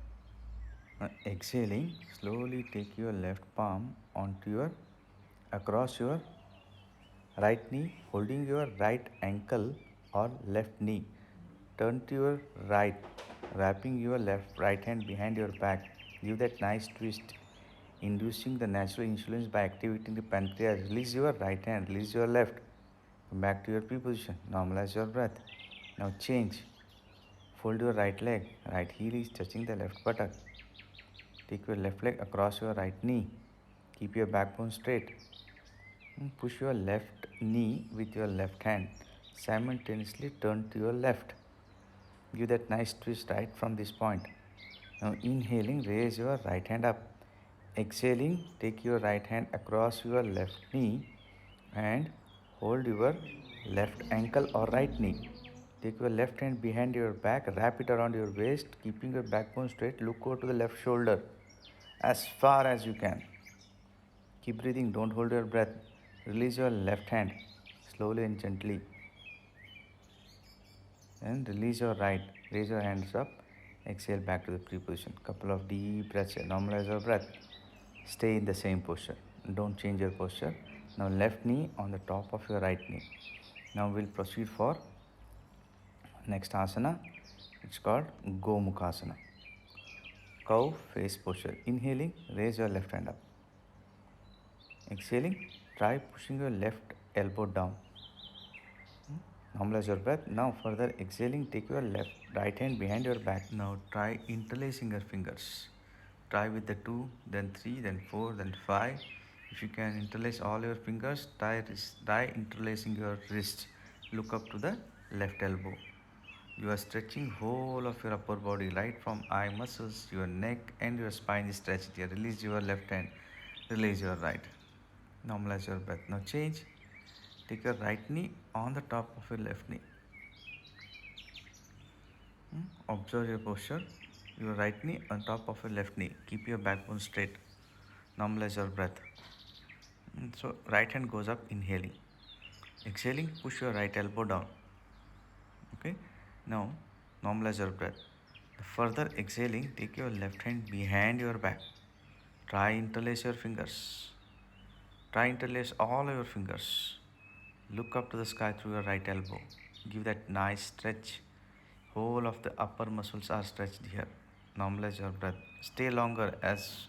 Exhaling, slowly take your left palm onto your across your right knee, holding your right ankle or left knee. Turn to your right, wrapping your right hand behind your back. Give that nice twist, inducing the natural insulin by activating the pancreas. Release your right hand, release your left. Come back to your P position. Normalize your breath. Now change. Fold your right leg. Right heel is touching the left buttock. Take your left leg across your right knee. Keep your backbone straight. Push your left knee with your left hand. Simultaneously turn to your left. Give that nice twist right from this point. Now inhaling, raise your right hand up. Exhaling, take your right hand across your left knee and hold your left ankle or right knee. Take your left hand behind your back, wrap it around your waist, keeping your backbone straight. Look over to the left shoulder as far as you can. Keep breathing, don't hold your breath. Release your left hand slowly and gently. And release your right. Raise your hands up. Exhale back to the pre-position. Couple of deep breaths here. Normalize your breath. Stay in the same posture. Don't change your posture. Now left knee on the top of your right knee. Now we'll proceed for next asana. It's called Gomukhasana. Cow face posture. Inhaling, raise your left hand up. Exhaling, try pushing your left elbow down. Normalize your breath. Now further exhaling, take your right hand behind your back. Now try interlacing your fingers. Try with the 2, then 3, then 4, then 5. If you can interlace all your fingers, try interlacing your wrist. Look up to the left elbow. You are stretching whole of your upper body, right from eye muscles, your neck and your spine is stretched here. Release your left hand, release your right. Normalize your breath. Now change. Take your right knee on the top of your left knee. Observe your posture. Your right knee on top of your left knee. Keep your backbone straight. Normalize your breath. So right hand goes up, inhaling. Exhaling, push your right elbow down. Okay. Now normalize your breath. Further exhaling, take your left hand behind your back. Try interlace your fingers. Try interlace all your fingers. Look up to the sky through your right elbow. Give that nice stretch. Whole of the upper muscles are stretched here. Normalize your breath. Stay longer as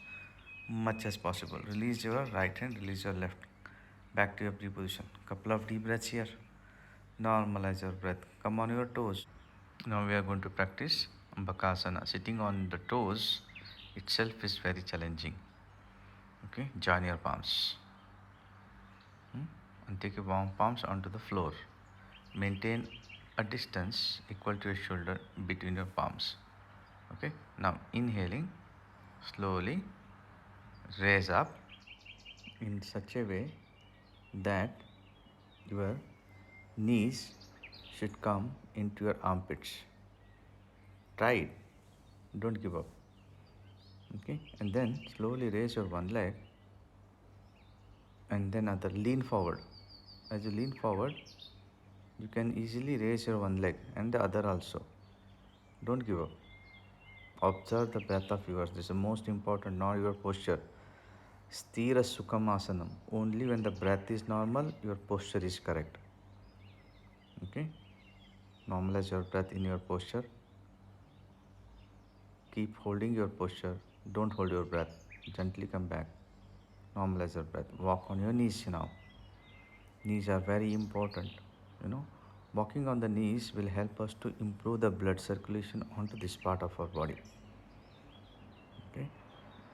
much as possible. Release your right hand, release your left. Back to your pre-position. Couple of deep breaths here. Normalize your breath. Come on your toes. Now we are going to practice Bakasana. Sitting on the toes itself is very challenging. Okay, join your palms. And take your palms onto the floor. Maintain a distance equal to your shoulder between your palms. Okay, now inhaling, slowly raise up in such a way that your knees should come into your armpits. Try it, don't give up. Okay, and then slowly raise your one leg and then other. Lean forward. As you lean forward, you can easily raise your one leg and the other also. Don't give up. Observe the breath of yours. This is the most important, not your posture. Sthira Sukhamasana. Only when the breath is normal, your posture is correct. Okay? Normalize your breath in your posture. Keep holding your posture. Don't hold your breath. Gently come back. Normalize your breath. Walk on your knees now. Knees are very important. Walking on the knees will help us to improve the blood circulation onto this part of our body. Okay?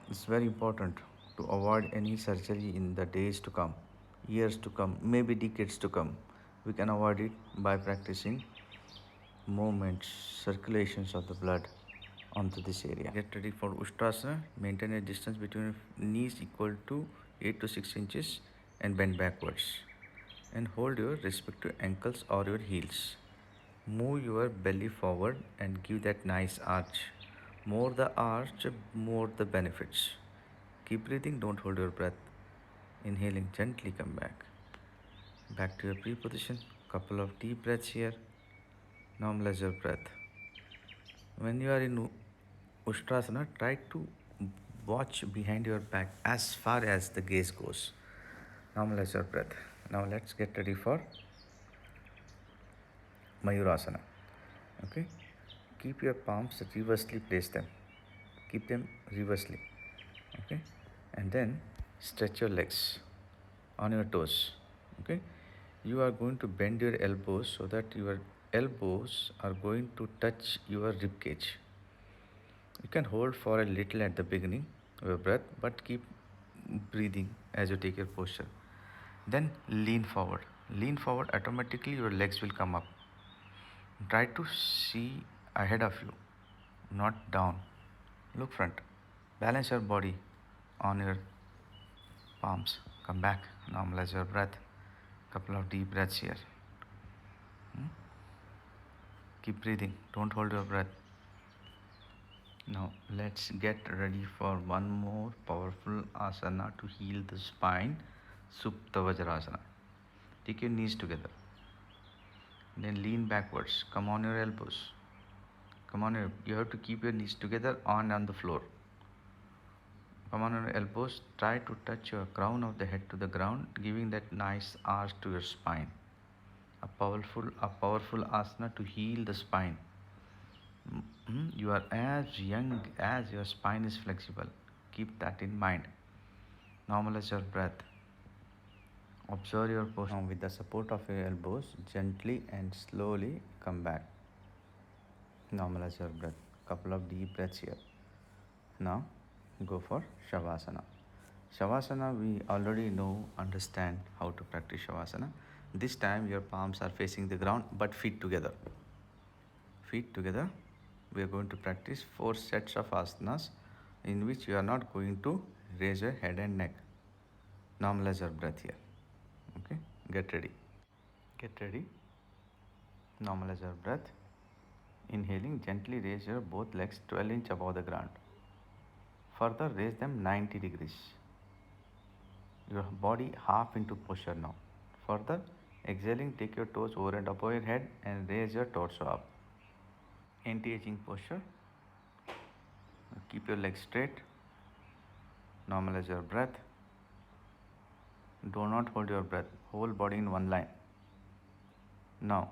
It's very important to avoid any surgery in the days to come, years to come, maybe decades to come. We can avoid it by practicing movements, circulations of the blood onto this area. Get ready for Ustrasana. Maintain a distance between knees equal to 8 to 6 inches and bend backwards. And hold your respective ankles or your heels. Move your belly forward and give that nice arch. More the arch, more the benefits. Keep breathing, don't hold your breath. Inhaling, gently come back. Back to your pre-position. Couple of deep breaths here. Normalize your breath. When you are in Ustrasana, try to watch behind your back as far as the gaze goes. Normalize your breath. Now let's get ready for Mayurasana. Okay, keep your palms reversely, place them. Keep them reversely. Okay, and then stretch your legs on your toes. Okay, you are going to bend your elbows so that your elbows are going to touch your rib cage. You can hold for a little at the beginning of your breath, but keep breathing as you take your posture. Then lean forward. Lean forward, automatically your legs will come up. Try to see ahead of you, not down. Look front. Balance your body on your palms. Come back. Normalize your breath. Couple of deep breaths here. Keep breathing. Don't hold your breath. Now let's get ready for one more powerful asana to heal the spine, Supta Vajrasana. Take your knees together. Then lean backwards. Come on your elbows. Come on, you have to keep your knees together on the floor. Come on your elbows. Try to touch your crown of the head to the ground, giving that nice arch to your spine. A powerful asana to heal the spine. You are as young as your spine is flexible. Keep that in mind. Normalize your breath. Observe your posture. Now, with the support of your elbows, gently and slowly come back. Normalize your breath. Couple of deep breaths here. Now, go for Shavasana. Shavasana, we already understand how to practice Shavasana. This time, your palms are facing the ground, but feet together. Feet together. We are going to practice 4 sets of asanas in which you are not going to raise your head and neck. Normalize your breath here. Okay, get ready. Get ready. Normalize your breath. Inhaling, gently raise your both legs 12 inches above the ground. Further, raise them 90 degrees. Your body half into posture now. Further, exhaling, take your toes over and above your head and raise your torso up. Anti-aging posture. Keep your legs straight. Normalize your breath. Do not hold your breath. Whole body in one line. Now,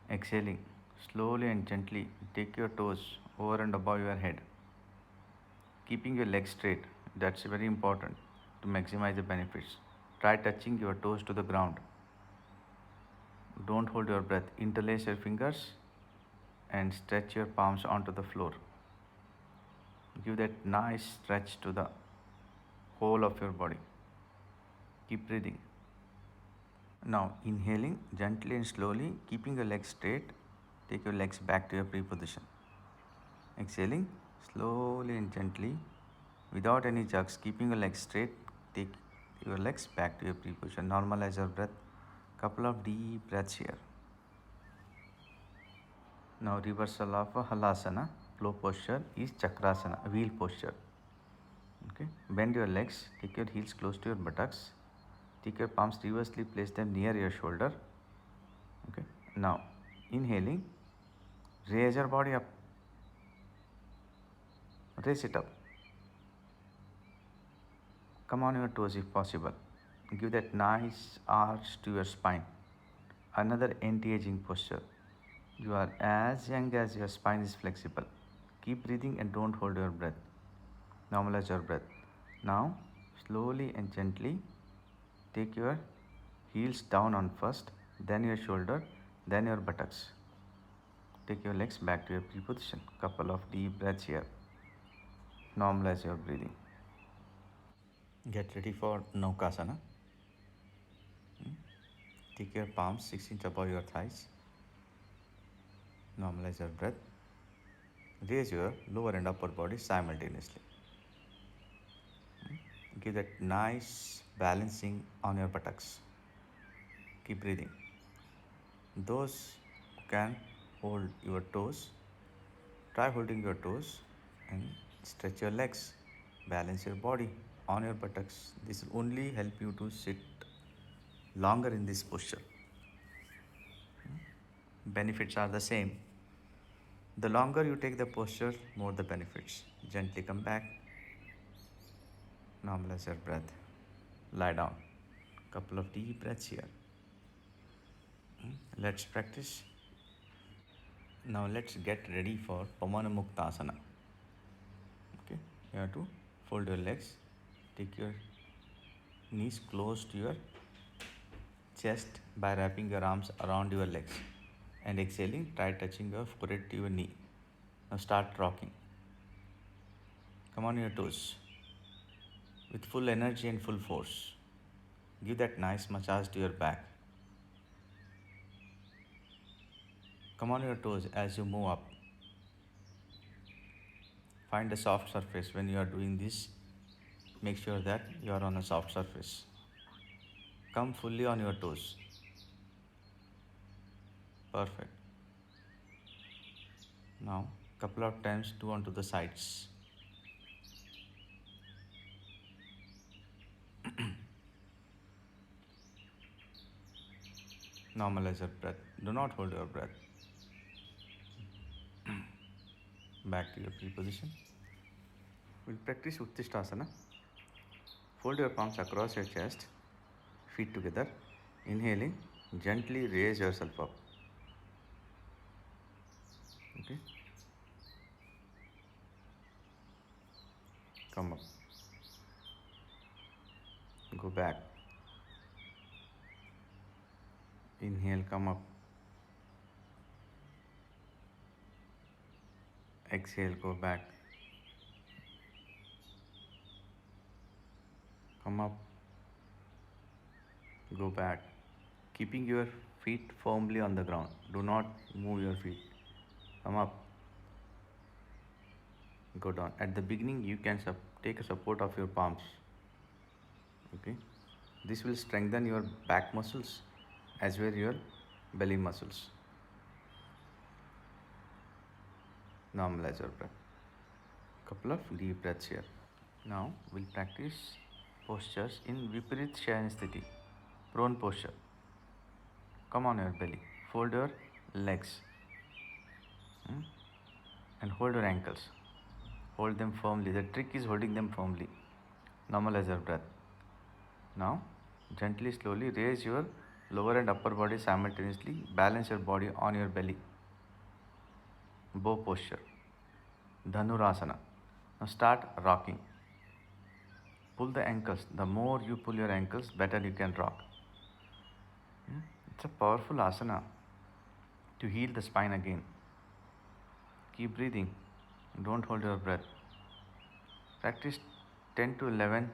exhaling, slowly and gently take your toes over and above your head. Keeping your legs straight. That's very important to maximize the benefits. Try touching your toes to the ground. Don't hold your breath. Interlace your fingers and stretch your palms onto the floor. Give that nice stretch to the whole of your body. Keep breathing. Now, inhaling gently and slowly, keeping your legs straight, take your legs back to your pre-position. Exhaling slowly and gently, without any jerks, keeping your legs straight, take your legs back to your pre-position. Normalize your breath. Couple of deep breaths here. Now, reversal of Halasana, flow posture is Chakrasana, wheel posture. Okay, bend your legs, take your heels close to your buttocks, take your palms reversely, place them near your shoulder. Okay, now inhaling, raise your body up, raise it up. Come on your toes if possible. Give that nice arch to your spine. Another anti-aging posture. You are as young as your spine is flexible. Keep breathing and don't hold your breath. Normalize your breath. Now, slowly and gently take your heels down on first, then your shoulder, then your buttocks. Take your legs back to your pre-position. Couple of deep breaths here. Normalize your breathing. Get ready for Naukasana. Take your palms 6 inches above your thighs. Normalize your breath. Raise your lower and upper body simultaneously. Give that nice balancing on your buttocks. Keep breathing. Those who can hold your toes, try holding your toes and stretch your legs. Balance your body on your buttocks. This will only help you to sit longer in this posture. Benefits are the same. The longer you take the posture, more the benefits. Gently come back, normalize your breath, lie down. Couple of deep breaths here. Let's practice. Now let's get ready for Pavanamuktasana. Okay, you have to fold your legs, take your knees close to your chest by wrapping your arms around your legs and exhaling, try touching your forehead to your knee. Now start rocking. Come on your toes with full energy and full force. Give that nice massage to your back. Come on your toes as you move up. Find a soft surface when you are doing this. Make sure that you are on a soft surface. Come fully on your toes. Perfect. Now, couple of times do onto the sides. Normalize your breath. Do not hold your breath. Back to your pre-position. We'll practice Utthishtasana. Fold your palms across your chest, feet together. Inhaling, gently raise yourself up. Okay. Come up. Go back. Inhale, come up. Exhale, go back. Come up. Go back. Keeping your feet firmly on the ground. Do not move your feet. Come up. Go down. At the beginning, you can take a support of your palms. Okay. This will strengthen your back muscles as well your belly muscles. Normalize your breath. Couple of deep breaths here. Now we'll practice postures in Viparit Shayan Sthiti, prone posture. Come on your belly. Fold your legs and hold your ankles. Hold them firmly. The trick is holding them firmly. Normalize your breath. Now, gently, slowly raise your lower and upper body simultaneously. Balance your body on your belly. Bow posture. Dhanurasana. Now start rocking. Pull the ankles. The more you pull your ankles, better you can rock. It's a powerful asana to heal the spine again. Keep breathing. Don't hold your breath. Practice 10 to 11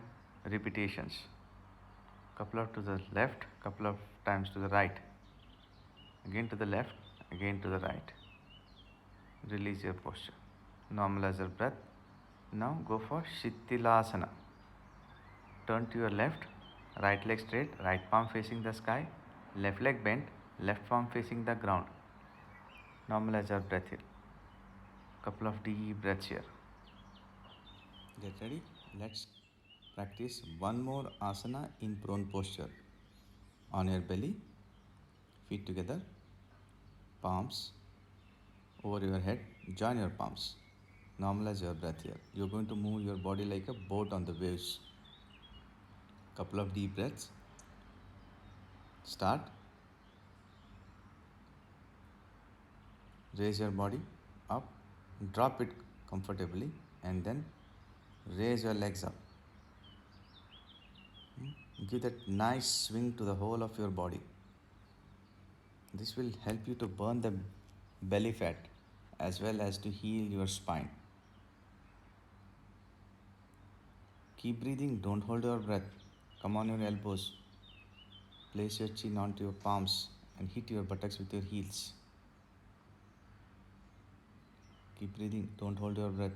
repetitions. Couple of to the left, couple of times to the right. Again to the left, again to the right. Release your posture. Normalize your breath. Now go for Shittilasana. Turn to your left, right leg straight, right palm facing the sky, left leg bent, left palm facing the ground. Normalize your breath here. Couple of deep breaths here. Get ready? Let's practice one more asana in prone posture. On your belly, feet together, palms over your head, join your palms. Normalize your breath here. You're going to move your body like a boat on the waves. Couple of deep breaths. Start. Raise your body up, drop it comfortably, and then raise your legs up. Give that nice swing to the whole of your body. This will help you to burn the belly fat as well as to heal your spine. Keep breathing, don't hold your breath. Come on your elbows. Place your chin onto your palms and hit your buttocks with your heels. Keep breathing, don't hold your breath.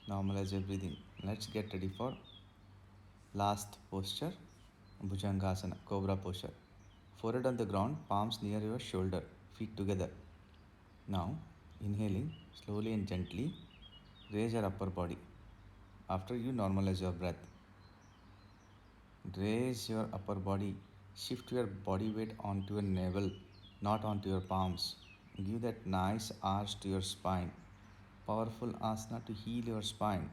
Normalize your breathing. Let's get ready for last posture, Bhujangasana, Cobra posture. Forehead on the ground, palms near your shoulder, feet together. Now, inhaling slowly and gently, raise your upper body. After you normalize your breath, raise your upper body, shift your body weight onto your navel not onto your palms. Give that nice arch to your spine. Powerful asana to heal your spine.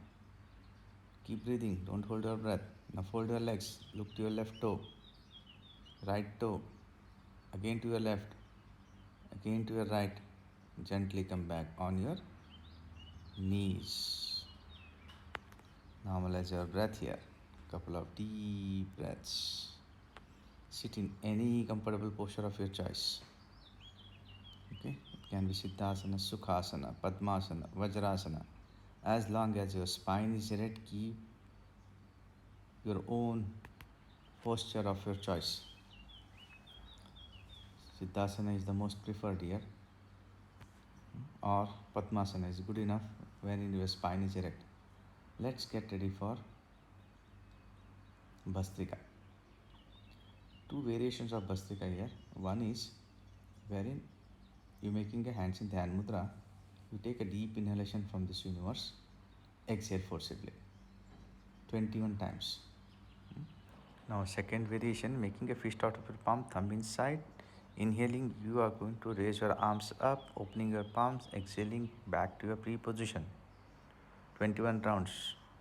Keep breathing, don't hold your breath. Now fold your legs, look to your left toe, right toe, again to your left, again to your right. Gently come back on your knees. Normalize your breath here. Couple of deep breaths. Sit in any comfortable posture of your choice. Okay, it can be Siddhasana, Sukhasana, Padmasana, Vajrasana. As long as your spine is erect, keep your own posture of your choice. Siddhasana is the most preferred here, or Padmasana is good enough wherein your spine is erect. Let's get ready for Bhastrika. Two variations of Bhastrika here. One is wherein you making a hands in Dhyan Mudra, you take a deep inhalation from this universe, exhale forcibly 21 times. Now second variation, making a fist out of your palm, thumb inside. Inhaling, you are going to raise your arms up, opening your palms, exhaling back to your pre-position. 21 rounds.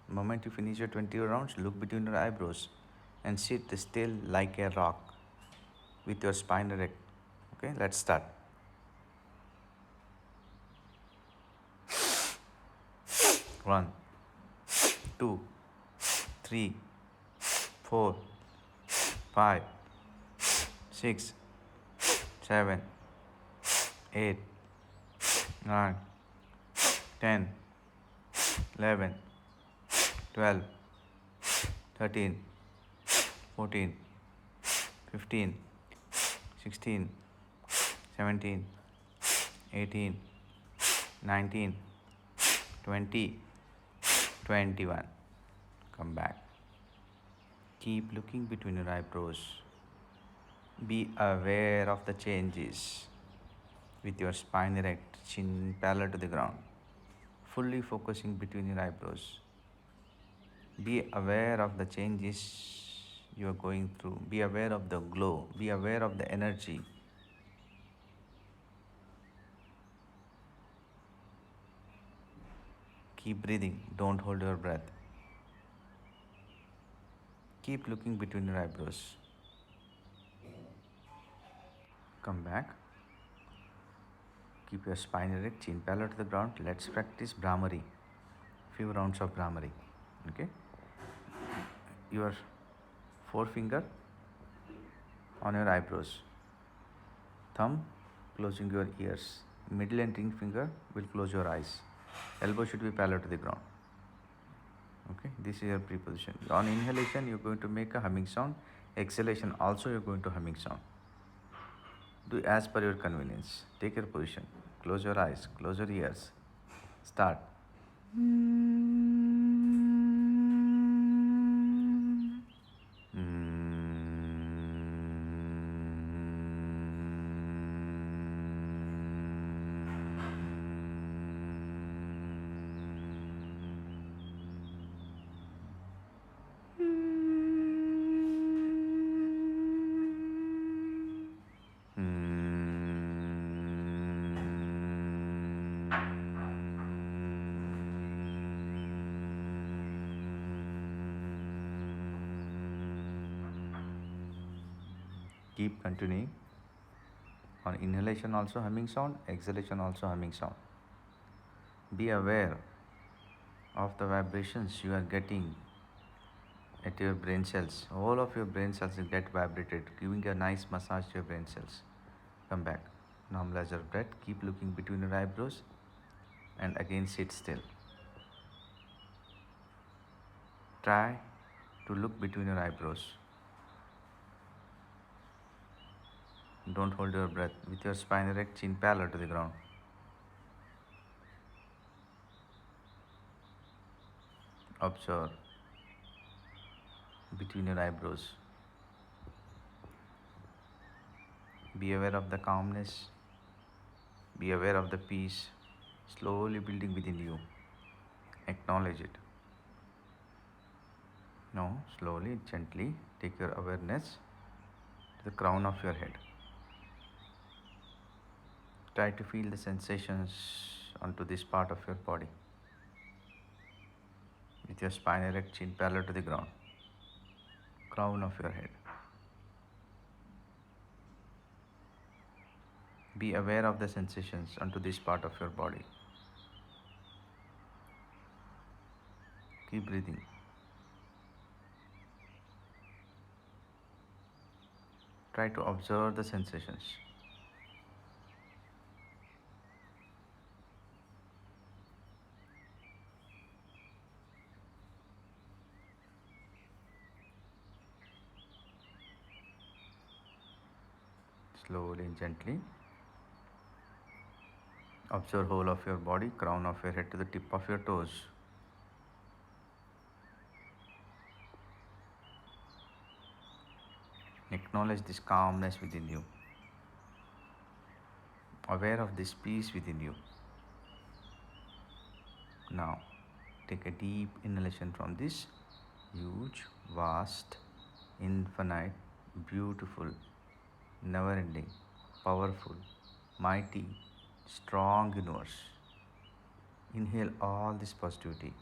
The moment you finish your 20 rounds, look between your eyebrows and sit still like a rock with your spine erect. Okay, let's start. 1, 2, 3, 4, 5, 6, 7, 8, 9, 10, 11, 12, 13, 14, 15, 16, 17, 18, 19, 20, 21. Come back. Keep looking between your eyebrows. Be aware of the changes with your spine erect, chin parallel to the ground, fully focusing between your eyebrows. Be aware of the changes you are going through. Be aware of the glow. Be aware of the energy. Keep breathing. Don't hold your breath. Keep looking between your eyebrows. Come back. Keep your spine erect, chin parallel to the ground. Let's practice Brahmari. Few rounds of Brahmari. Okay. Your forefinger on your eyebrows. Thumb closing your ears. Middle and ring finger will close your eyes. Elbow should be parallel to the ground. Okay, this is your pre-position. On inhalation, you're going to make a humming sound. Exhalation also you're going to humming sound. Do as per your convenience. Take your position. Close your eyes. Close your ears. Start. Keep continuing. On inhalation also humming sound, exhalation also humming sound. Be aware of the vibrations you are getting at your brain cells. All of your brain cells will get vibrated, giving a nice massage to your brain cells. Come back. Normalize your breath. Keep looking between your eyebrows and again sit still. Try to look between your eyebrows. Don't hold your breath. With your spine erect, chin parallel to the ground. Observe between your eyebrows. Be aware of the calmness. Be aware of the peace slowly building within you. Acknowledge it. Now, slowly, gently take your awareness to the crown of your head. Try to feel the sensations onto this part of your body with your spine erect, chin parallel to the ground, crown of your head. Be aware of the sensations onto this part of your body. Keep breathing. Try to observe the sensations. Slowly and gently. Observe whole of your body, crown of your head to the tip of your toes. Acknowledge this calmness within you. Aware of this peace within you. Now, take a deep inhalation from this huge, vast, infinite, beautiful, never ending, powerful, mighty, strong universe. Inhale all this positivity,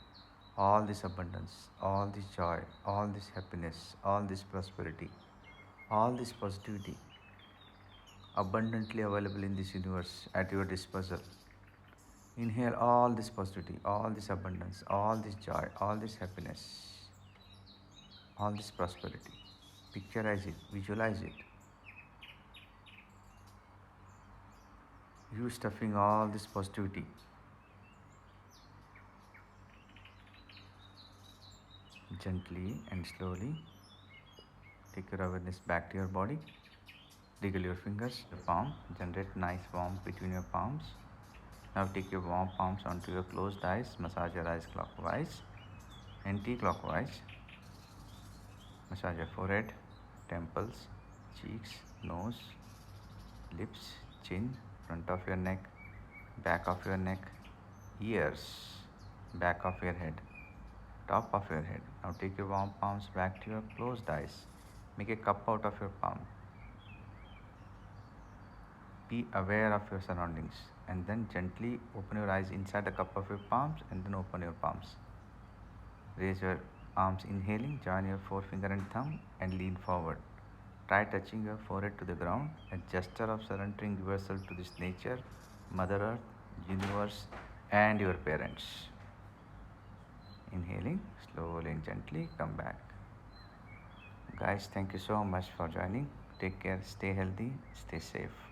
all this abundance, all this joy, all this happiness, all this prosperity, all this positivity abundantly available in this universe at your disposal. Inhale all this positivity, all this abundance, all this joy, all this happiness, all this prosperity. Picturize it, visualize it. You stuffing all this positivity. Gently and slowly take your awareness back to your body. Wriggle your fingers, your palm, generate nice warmth between your palms. Now take your warm palms onto your closed eyes, massage your eyes clockwise, anti-clockwise. Massage your forehead, temples, cheeks, nose, lips, chin, front of your neck, back of your neck, ears, back of your head, top of your head. Now take your warm palms back to your closed eyes. Make a cup out of your palm. Be aware of your surroundings and then gently open your eyes inside the cup of your palms and then open your palms. Raise your arms inhaling, join your forefinger and thumb and lean forward. Try touching your forehead to the ground, a gesture of surrendering yourself to this nature, Mother Earth, universe and your parents. Inhaling, slowly and gently come back. Guys, thank you so much for joining. Take care, stay healthy, stay safe.